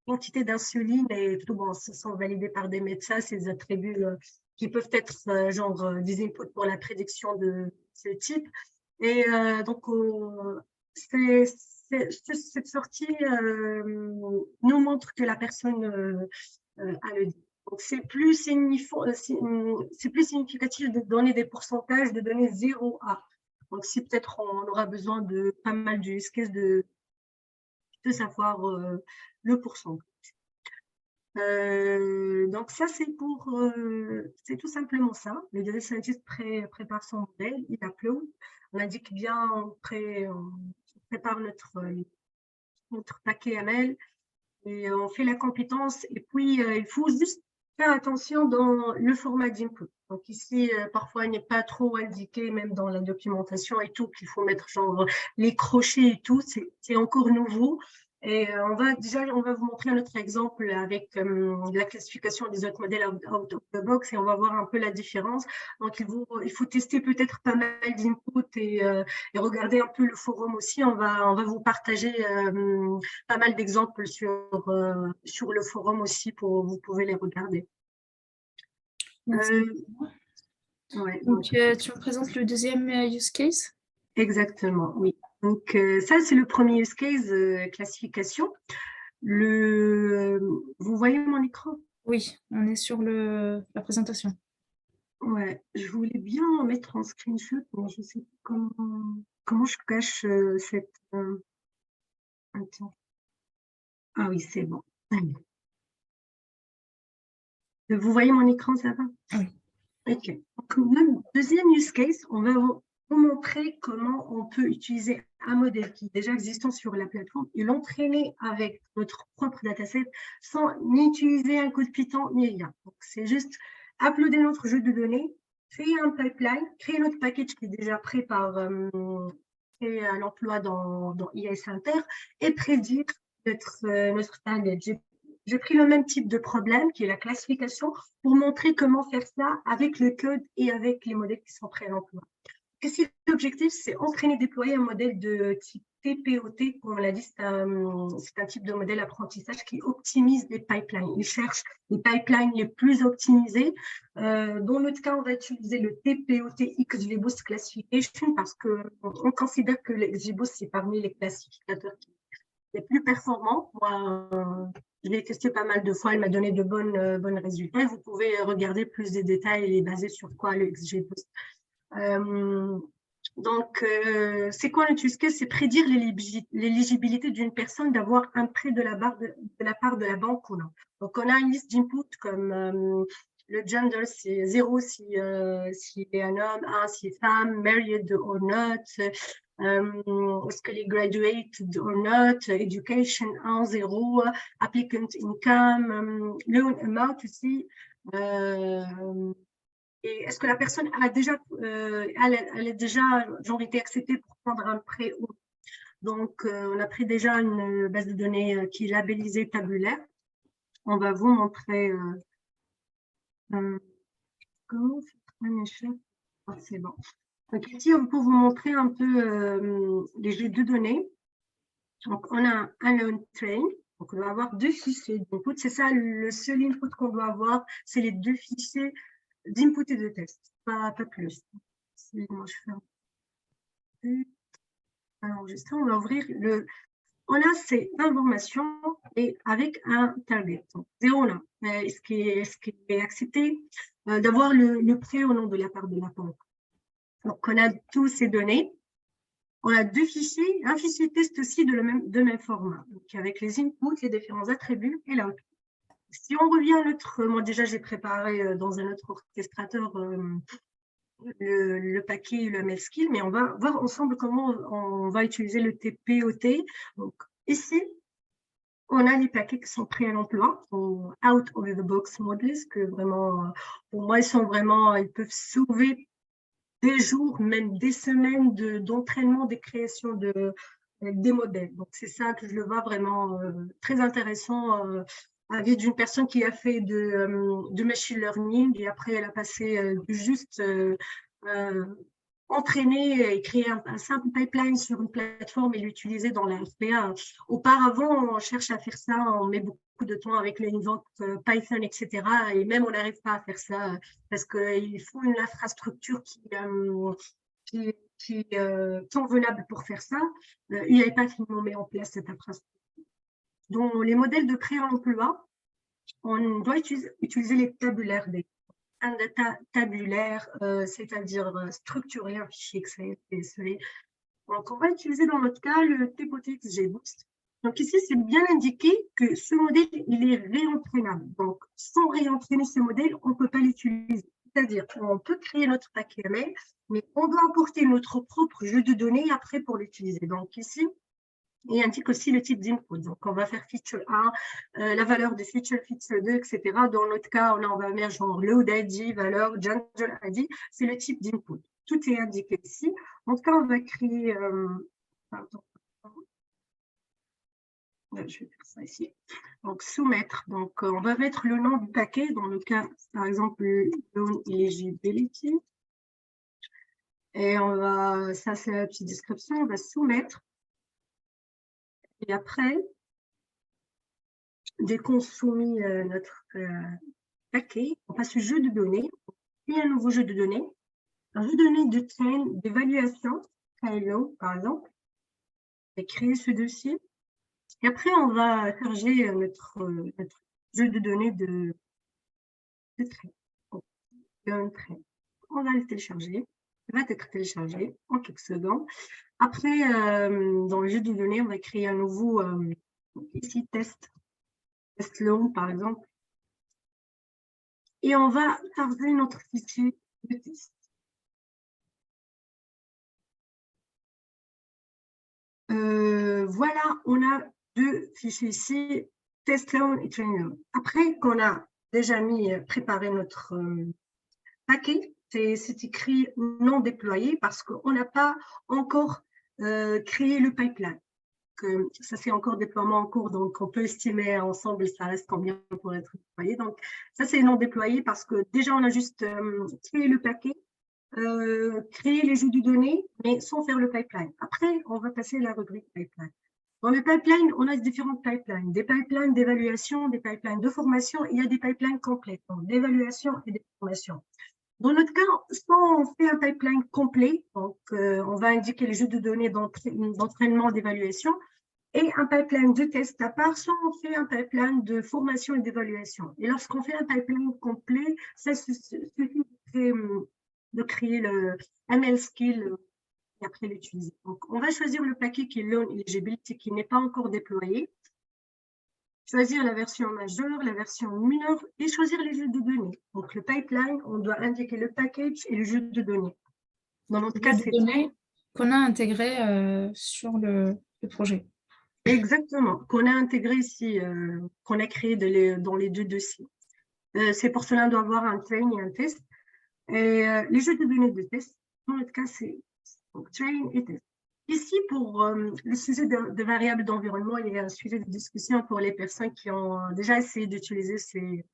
quantité d'insuline et tout, bon, ce sont validés par des médecins, ces attributs qui peuvent être des inputs pour la prédiction de ce type. Et donc, cette sortie nous montre que la personne a le dit. Donc, c'est plus significatif de donner des pourcentages, de donner 0 à. Donc, si peut-être on aura besoin de pas mal de use case de savoir le pourcentage. Donc, ça, c'est tout simplement ça. Le data scientist prépare son modèle, il upload, on indique bien, on prépare notre paquet ML et on fait la compétence. Et puis, il faut juste faire attention dans le format d'input. Donc ici, parfois, il n'est pas trop indiqué, même dans la documentation et tout, qu'il faut mettre les crochets et tout. C'est encore nouveau. Et on va vous montrer un autre exemple avec la classification des autres modèles out of the box et on va voir un peu la différence. Donc, il faut tester peut-être pas mal d'input et regarder un peu le forum aussi. On va vous partager pas mal d'exemples sur le forum aussi, vous pouvez les regarder. Ouais, donc, tu me présentes le deuxième use case? Exactement, oui. Donc, ça, c'est le premier use case, classification. Vous voyez mon écran? Oui, on est sur la présentation. Ouais, je voulais bien mettre en screenshot, mais je sais pas comment je cache cette. Attends. Ah oui, c'est bon. Vous voyez mon écran, ça va? Oui. Ok. Donc, notre deuxième use case, on va vous montrer comment on peut utiliser un modèle qui est déjà existant sur la plateforme et l'entraîner avec notre propre dataset sans ni utiliser un code Python ni rien. Donc, c'est juste uploader notre jeu de données, créer un pipeline, créer notre package qui est déjà prêt créé à l'emploi dans AI Center et prédire notre target. J'ai pris le même type de problème qui est la classification pour montrer comment faire ça avec le code et avec les modèles qui sont prêts à l'emploi. L'objectif, c'est entraîner, déployer un modèle de type TPOT, comme on l'a dit, c'est un type de modèle apprentissage qui optimise les pipelines. Il cherche les pipelines les plus optimisés. Dans notre cas, on va utiliser le TPOT XGBoost Classification parce qu'on considère que le XGBoost, c'est parmi les classificateurs les plus performants. Moi, je l'ai testé pas mal de fois, elle m'a donné de bons résultats. Vous pouvez regarder plus des détails, il est basé sur quoi le XGBoost. Donc, c'est quoi le use case? C'est prédire l'éligibilité d'une personne d'avoir un prêt de la part de la banque ou non. Donc, on a une liste d'inputs comme le gender, c'est 0 s'il est un homme, 1 s'il est femme, married or not, est-ce que les graduated or not, education 1, 0, applicant income, loan amount aussi. Et est-ce que la personne a déjà, elle est déjà genre, été acceptée pour prendre un prêt ou donc, on a pris déjà une base de données qui est labellisée tabulaire. On va vous montrer comment faire un échec. Ah, c'est bon. Donc, ici, on peut vous montrer un peu les jeux de données. Donc, on a un loan train. Donc, on va avoir deux fichiers d'input. C'est ça, le seul input qu'on doit avoir, c'est les deux fichiers d'input et de test, pas plus. Moi, je fais enregistrer, on va ouvrir on a ces informations et avec un target. Donc, 0 là, est-ce qu'il est accepté d'avoir le prêt au nom de la part de la banque. Donc, on a tous ces données. On a deux fichiers, un fichier test aussi de même format, donc avec les inputs, les différents attributs et l'output. Si on revient à notre, moi déjà j'ai préparé dans un autre orchestrateur le paquet et le MLSkill, mais on va voir ensemble comment on va utiliser le TPOT. Donc ici, on a les paquets qui sont prêts à l'emploi, out of the box models, que vraiment, pour moi, ils peuvent sauver des jours, même des semaines d'entraînement, des créations des modèles. Donc, c'est ça que je le vois vraiment très intéressant avec d'une personne qui a fait de machine learning et après, elle a passé juste entraîner et créer un simple pipeline sur une plateforme et l'utiliser dans la RPA. Auparavant, on cherche à faire ça, on met beaucoup de temps avec les inventes Python, etc. Et même, on n'arrive pas à faire ça parce qu'il faut une infrastructure qui est convenable pour faire ça. Il n'y avait pas finalement mis en place cette infrastructure. Dans les modèles de pré-emploi, on doit utiliser les tabulaires des un data tabulaire, c'est-à-dire structurer un fichier Excel, CSV. Donc, on va utiliser dans notre cas le TPOT XGBoost. Donc, ici, c'est bien indiqué que ce modèle, il est réentraînable. Donc, sans réentraîner ce modèle, on ne peut pas l'utiliser. C'est-à-dire qu'on peut créer notre paquet ML, mais on doit importer notre propre jeu de données après pour l'utiliser. Donc, ici, il indique aussi le type d'input. Donc, on va faire feature 1, la valeur de feature 2, etc. Dans notre cas, on va mettre genre load ID, valeur, gender ID. C'est le type d'input. Tout est indiqué ici. En tout cas, on va créer... pardon. Je vais faire ça ici. Donc, soumettre. Donc, on va mettre le nom du paquet. Dans le cas, par exemple, loan eligibility. Et on va... Ça, c'est la petite description. On va soumettre. Et après, dès qu'on soumet notre paquet, on passe au jeu de données, puis un nouveau jeu de données, un jeu de données de train d'évaluation, KLO par exemple, et créer ce dossier. Et après, on va charger notre jeu de données de trait. Un trait. On va le télécharger. Il va être téléchargé en quelques secondes. Après, dans le jeu de données, on va créer un nouveau, ici, test long, par exemple. Et on va charger notre fichier de test. Voilà, on a deux fichiers ici, test-loan et train-loan. Après qu'on a déjà préparé notre paquet, c'est écrit non déployé parce qu'on n'a pas encore créé le pipeline. Ça, c'est encore déploiement en cours, donc on peut estimer ensemble, ça reste combien pour être déployé. Donc, ça, c'est non déployé parce que déjà, on a juste créé le paquet, créer les jeux de données, mais sans faire le pipeline. Après, on va passer à la rubrique pipeline. Dans le pipeline, on a différentes pipelines. Des pipelines d'évaluation, des pipelines de formation, et il y a des pipelines complets, donc d'évaluation et de formation. Dans notre cas, soit on fait un pipeline complet, donc on va indiquer les jeux de données d'entraînement, d'évaluation, et un pipeline de test à part, soit on fait un pipeline de formation et d'évaluation. Et lorsqu'on fait un pipeline complet, ça suffit de créer le ML skill et après l'utiliser. Donc, on va choisir le paquet qui est Loan Eligibility, qui n'est pas encore déployé. Choisir la version majeure, la version mineure et choisir les jeux de données. Donc, le pipeline, on doit indiquer le package et le jeu de données. Dans notre cas, c'est données qu'on a intégrées sur le projet. exactement, qu'on a intégré ici, qu'on a créé dans les deux dossiers. C'est pour cela qu'on doit avoir un train et un test. Et les jeux de données de test, dans notre cas, c'est train et test. Ici, pour le sujet de variables d'environnement, il y a un sujet de discussion pour les personnes qui ont déjà essayé d'utiliser ces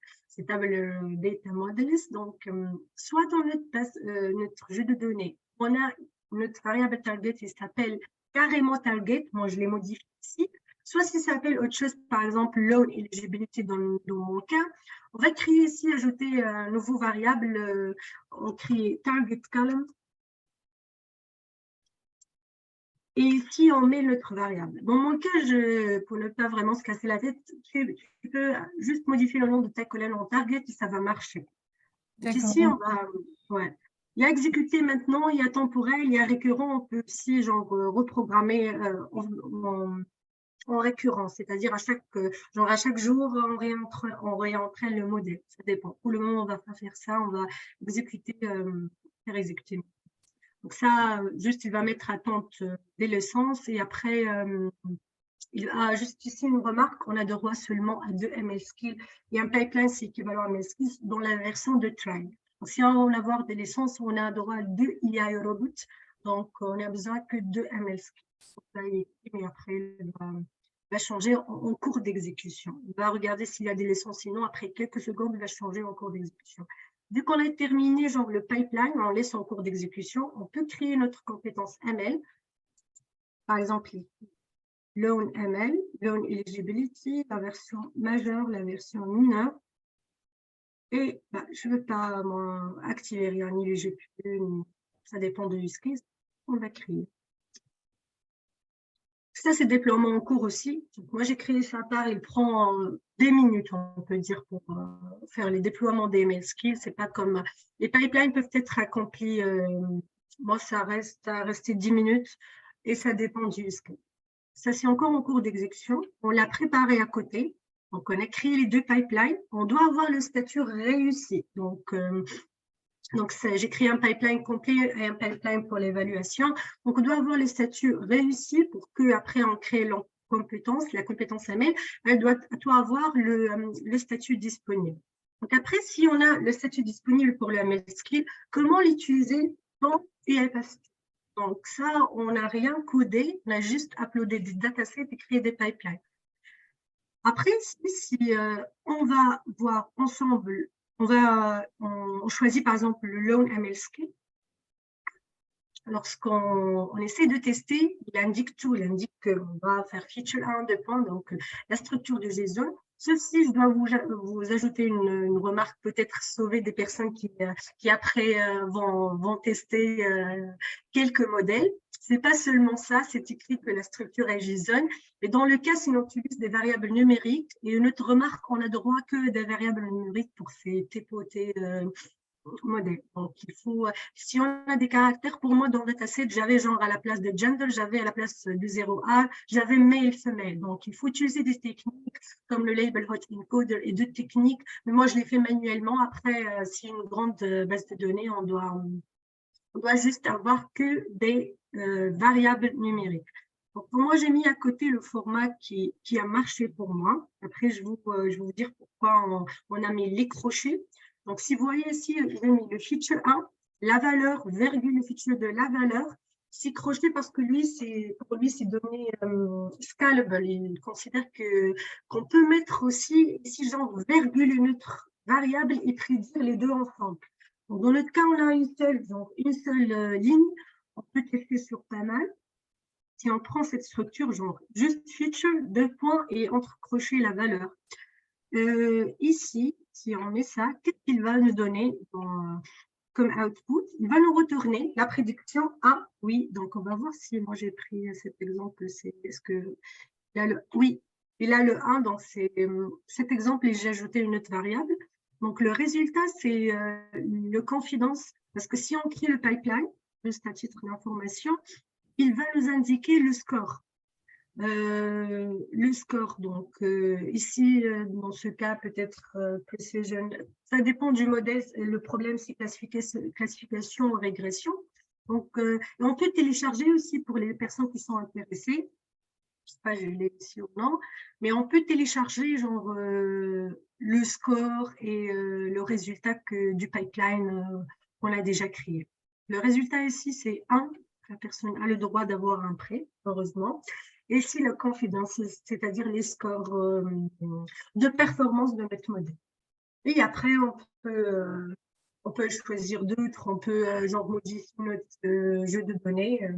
tables data models. Donc, soit dans notre jeu de données, on a notre variable target, il s'appelle carrément target, moi je l'ai modifié ici, soit s'il s'appelle autre chose, par exemple loan eligibility dans mon cas, on va créer ici, ajouter un nouveau variable, on crée target column. Et ici, on met notre variable. Dans mon cas, pour ne pas vraiment se casser la tête, tu peux juste modifier le nom de ta colonne en target et ça va marcher. Donc ici, on va, ouais. Il y a exécuté maintenant, il y a temporel, il y a récurrent, on peut aussi genre reprogrammer en récurrent, c'est-à-dire à chaque jour, on réentraîne le modèle. Ça dépend. Pour le moment, on ne va pas faire ça, on va exécuter, faire exécuter. Donc ça, juste, il va mettre attente dès l'essence et après, il a juste ici une remarque, on a droit seulement à 2 ML skills et un pipeline, c'est équivalent à ML skills dans la version de try. Donc, si on veut avoir de l'essence, on a droit à 2 AI robots, donc on n'a besoin que 2 ML skills. Mais après, il va changer en cours d'exécution. Il va regarder s'il y a de l'essence, sinon après quelques secondes, il va changer en cours d'exécution. Dès qu'on a terminé genre le pipeline, on laisse en cours d'exécution, on peut créer notre compétence ML. Par exemple, Loan ML, Loan Eligibility, la version majeure, la version mineure. Et je ne veux pas activer rien, ni les GPU, ça dépend de use case. On va créer. Ça, c'est déploiement en cours aussi. Donc, moi, j'ai créé ça à part, il prend des minutes, on peut dire, pour faire les déploiements des ML skills. C'est pas comme les pipelines peuvent être accomplis. Moi, ça reste à rester 10 minutes et ça dépend du use case. Ça, c'est encore en cours d'exécution. On l'a préparé à côté. Donc, on a créé les deux pipelines. On doit avoir le statut réussi. Donc j'ai créé un pipeline complet et un pipeline pour l'évaluation. Donc, on doit avoir le statut réussi pour qu'après, on crée la compétence ML. Elle doit avoir le statut disponible. Donc, après, si on a le statut disponible pour le ML skill, comment l'utiliser dans EFS? Donc, ça, on n'a rien codé, on a juste uploadé des datasets et créé des pipelines. Après, si on va voir ensemble, on choisit par exemple le Loan ML Skill. Lorsqu'on essaie de tester, il indique tout. Il indique qu'on va faire feature 1, 2 points, donc la structure de JSON. Ceci, je dois vous ajouter une remarque, peut-être sauver des personnes qui après vont tester quelques modèles. C'est pas seulement ça, c'est écrit que la structure est JSON. Et dans le cas, si on utilise des variables numériques, et une autre remarque, on n'a droit que des variables numériques pour ces typotés modèle. Donc, il faut, si on a des caractères, pour moi, dans dataset, j'avais genre à la place de gender, j'avais à la place du 0A, j'avais male, femelle. Donc, il faut utiliser des techniques comme le label hot encoder et d'autres techniques. Mais moi, je les fais manuellement. Après, si une grande base de données, on doit juste avoir que des variables numériques. Donc, pour moi, j'ai mis à côté le format qui a marché pour moi. Après, je vais vous dire pourquoi on a mis les crochets. Donc, si vous voyez ici, j'ai mis le feature 1, la valeur, virgule, le feature de la valeur. C'est crochet parce que pour lui, c'est donné scalable. Il considère qu'on peut mettre aussi ici, genre, virgule, une autre variable et prédire les deux ensemble. Donc, dans notre cas, on a une seule ligne. On peut tester sur pas mal. Si on prend cette structure, genre, juste feature, deux points et entre crochets la valeur. Ici, si on met ça, qu'est-ce qu'il va nous donner comme output? Il va nous retourner la prédiction A, oui. Donc, on va voir si moi j'ai pris cet exemple. Est-ce que oui, il a le 1 dans cet exemple et j'ai ajouté une autre variable. Donc, le résultat, c'est le confidence. Parce que si on crée le pipeline, juste à titre d'information, il va nous indiquer le score. Le score, donc ici, dans ce cas, peut-être precision, ça dépend du modèle. Le problème, c'est classification ou régression. Donc, on peut télécharger aussi pour les personnes qui sont intéressées. Je ne sais pas, je l'ai ici ou non, mais on peut télécharger genre le score et le résultat du pipeline qu'on a déjà créé. Le résultat ici, c'est 1. La personne a le droit d'avoir un prêt, heureusement. Et ici, la confidence, c'est-à-dire les scores de performance de notre modèle. Et après, on peut choisir d'autres, on peut genre modifier notre jeu de données.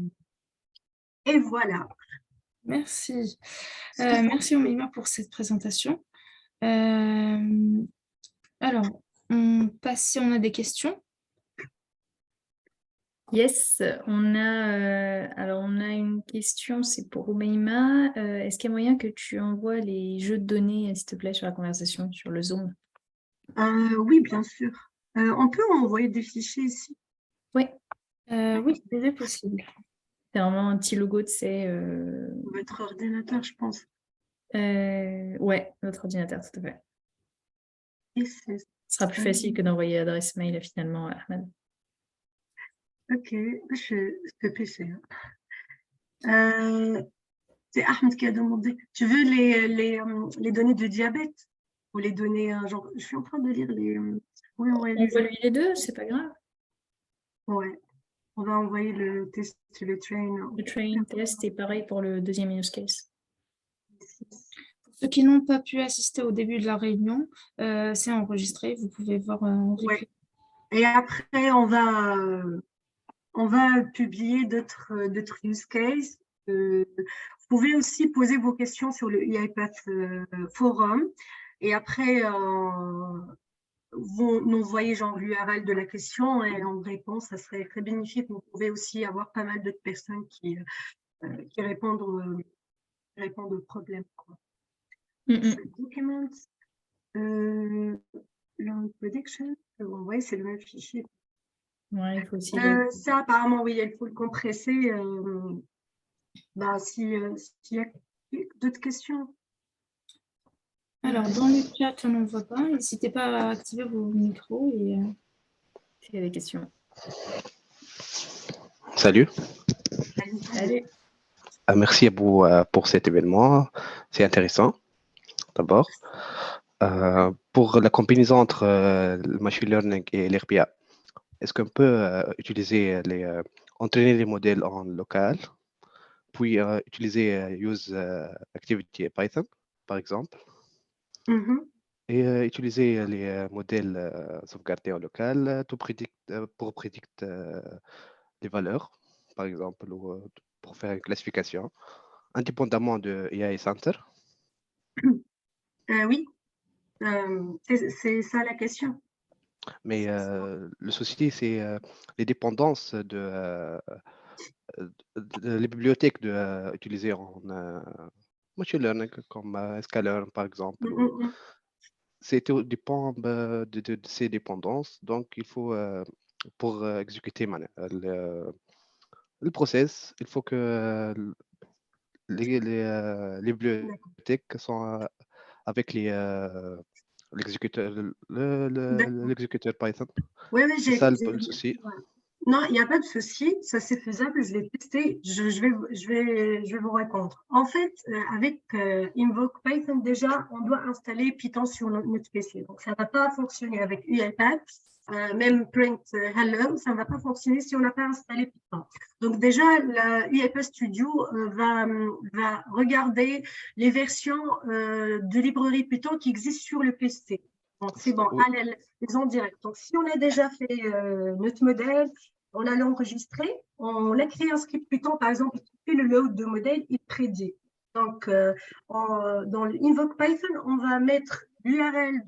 Et voilà. Merci. Merci Omeima pour cette présentation. Alors, on passe si on a des questions. Yes, on a une question, c'est pour Oumaima. Est-ce qu'il y a moyen que tu envoies les jeux de données, s'il te plaît, sur la conversation, sur le Zoom? Oui, bien sûr. On peut envoyer des fichiers ici. Oui, Oui, c'est possible. c'est vraiment un petit logo, tu sais. Votre ordinateur, je pense. Ouais, notre ordinateur, tout à fait. Ce sera plus facile que d'envoyer l'adresse mail finalement à Ahmed. Ok, je peux PC. C'est Ahmed qui a demandé. Tu veux les données de diabète ou les données, genre, je suis en train de lire les. Oui, On voit lui les deux, c'est pas grave. Ouais, on va envoyer le test, le train. Le train test est pareil pour le deuxième use case. Pour ceux qui n'ont pas pu assister au début de la réunion, c'est enregistré. Vous pouvez voir en replay. Ouais. Et après, on va publier d'autres use cases. Vous pouvez aussi poser vos questions sur le UiPath forum. Et après, vous nous envoyez genre l'URL de la question et en réponse, ça serait très bénéfique. Vous pouvez aussi avoir pas mal d'autres personnes qui répondent aux problèmes. Quoi. Documents, long prediction, vous voyez, c'est le même fichier. Ouais, il faut aussi ça, apparemment, oui, il faut le compresser. S'il y a d'autres questions. Alors, dans le chat, on n'en voit pas. N'hésitez pas à activer vos micros. S'il y a des questions. Salut. Salut. Merci à vous pour cet événement. C'est intéressant, d'abord. Pour la combinaison entre le machine learning et l'RPA, est-ce qu'on peut entraîner les modèles en local, puis utiliser use activity Python, par exemple, et utiliser les modèles sauvegardés en local pour prédire les valeurs, par exemple, ou pour faire une classification, indépendamment de AI Center? Oui, c'est ça la question. Mais le souci, c'est les dépendances les bibliothèques utilisées en machine learning, comme Scala, par exemple. Tout dépend de ces dépendances. Donc, il faut, pour exécuter le process, il faut que les bibliothèques sont avec l'exécuteur l'exécuteur Python. Oui, C'est ça le souci. Non, il n'y a pas de souci, ça c'est faisable, je l'ai testé, je vais vous répondre. En fait, avec Invoke Python, déjà, on doit installer Python sur notre PC. Donc, ça ne va pas fonctionner avec UiPath, même print hello, ça ne va pas fonctionner si on n'a pas installé Python. Donc, déjà, la UiPath Studio va regarder les versions de librairie Python qui existent sur le PC. Donc, c'est bon, Oui. ils ont direct. Donc, si on a déjà fait notre modèle, on l'a enregistré, on a créé un script Python, par exemple, qui fait le load de modèle, il prédit. Donc, dans l'Invoke Python, on va mettre l'URL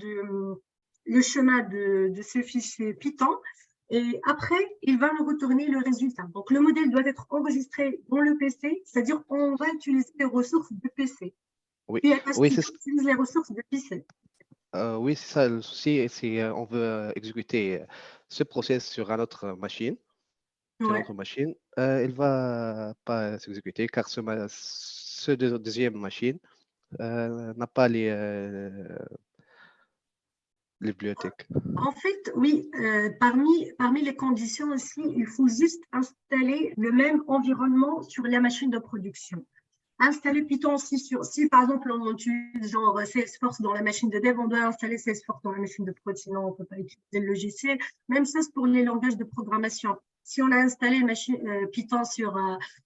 le chemin de ce fichier Python, et après, il va nous retourner le résultat. Donc, le modèle doit être enregistré dans le PC, c'est-à-dire qu'on va utiliser les ressources de PC. Oui, Puis, oui, utilise les ressources de PC. Oui, c'est ça le souci, c'est on veut exécuter ce process sur une autre machine. Sur Ouais. notre machine, elle va pas s'exécuter car ce deuxième machine n'a pas les bibliothèques. En fait, oui, parmi les conditions aussi, il faut juste installer le même environnement sur la machine de production. Installer Python aussi si par exemple on utilise genre Salesforce dans la machine de dev, on doit installer Salesforce dans la machine de prod, sinon on ne peut pas utiliser le logiciel. Même chose pour les langages de programmation. Si on a installé Python sur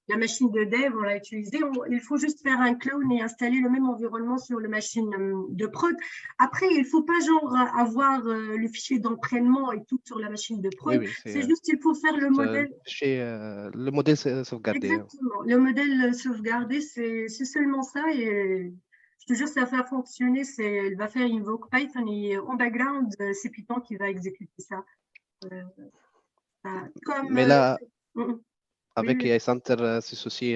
la machine de dev, on l'a utilisé, il faut juste faire un clone et installer le même environnement sur la machine de prod. Après, il ne faut pas genre avoir le fichier d'entraînement et tout sur la machine de prod. Oui, c'est juste il faut faire le modèle. Le modèle sauvegardé. Exactement. Le modèle sauvegardé, c'est seulement ça. Et je te jure, ça va fonctionner. Elle va faire Invoke Python et en background, c'est Python qui va exécuter ça. Mais là, avec oui, AI Center, ce souci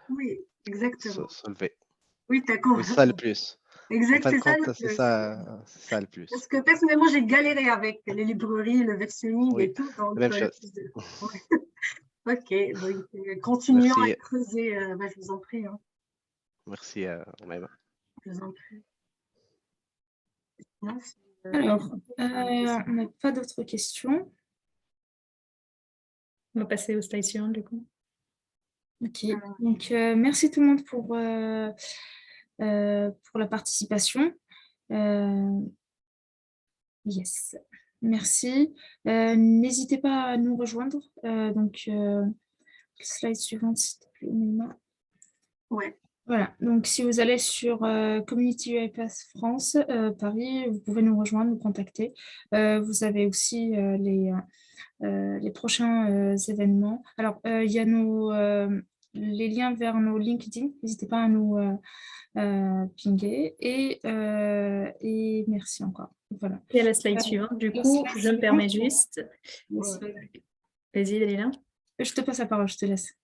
oui, exactement. soulevé. Oui, tu as compris. Oui, c'est ça le plus. Exact, En fin de c'est ça compte, le c'est plus. ça le plus. Parce que personnellement, j'ai galéré avec les librairies, le versionning Oui, et tout. Donc, même chose. Ok, bon, continuons Merci. à creuser. Je vous en prie. Hein. Merci même. Je vous en prie. Alors, on n'a pas d'autres questions. On va passer au slide suivant, du coup. Ok, donc merci tout le monde pour la participation. Yes, merci. N'hésitez pas à nous rejoindre. Donc, slide suivante, s'il te plaît, Nima. Ouais. Voilà, donc si vous allez sur Community UiPath France, Paris, vous pouvez nous rejoindre, nous contacter. Vous avez aussi les prochains événements. Alors, il y a les liens vers nos LinkedIn, n'hésitez pas à nous pinguer. Et merci encore. Voilà. Et à la slide suivante, du coup, je me permets juste. Vas-y, Dalila. Je te passe la parole, je te laisse.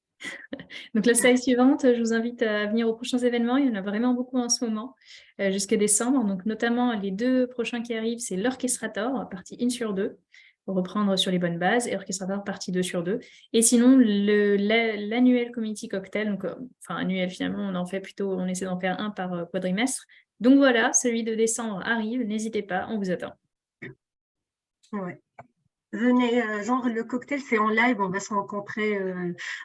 Donc, la slide suivante, je vous invite à venir aux prochains événements. Il y en a vraiment beaucoup en ce moment, jusqu'à décembre. Donc, notamment, les 2 prochains qui arrivent, c'est l'Orchestrator, partie 1 sur 2, pour reprendre sur les bonnes bases, et Orchestrator, partie 2 sur 2. Et sinon, l'annuel Community Cocktail, donc, enfin, annuel finalement, on essaie d'en faire un par quadrimestre. Donc voilà, celui de décembre arrive, n'hésitez pas, on vous attend. Ouais. Venez, genre le cocktail, c'est en live, on va se rencontrer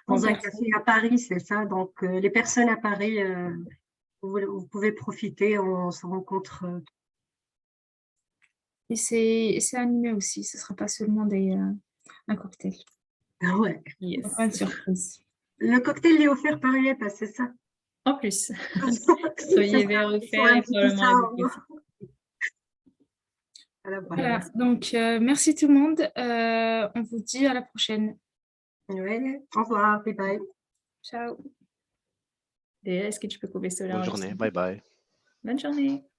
dans un café à Paris, c'est ça. Donc, les personnes à Paris, vous pouvez profiter, on se rencontre. Et c'est animé aussi, ce ne sera pas seulement un cocktail. Ouais. Yes. Pas de surprise. Le cocktail est offert par UiPath, c'est ça? En plus, soyez verre offert et probablement avec Voilà, donc merci tout le monde. On vous dit à la prochaine. Ouais. Au revoir, bye bye. Ciao. Est-ce que tu peux couper cela? Bonne journée, bye bye. Bonne journée.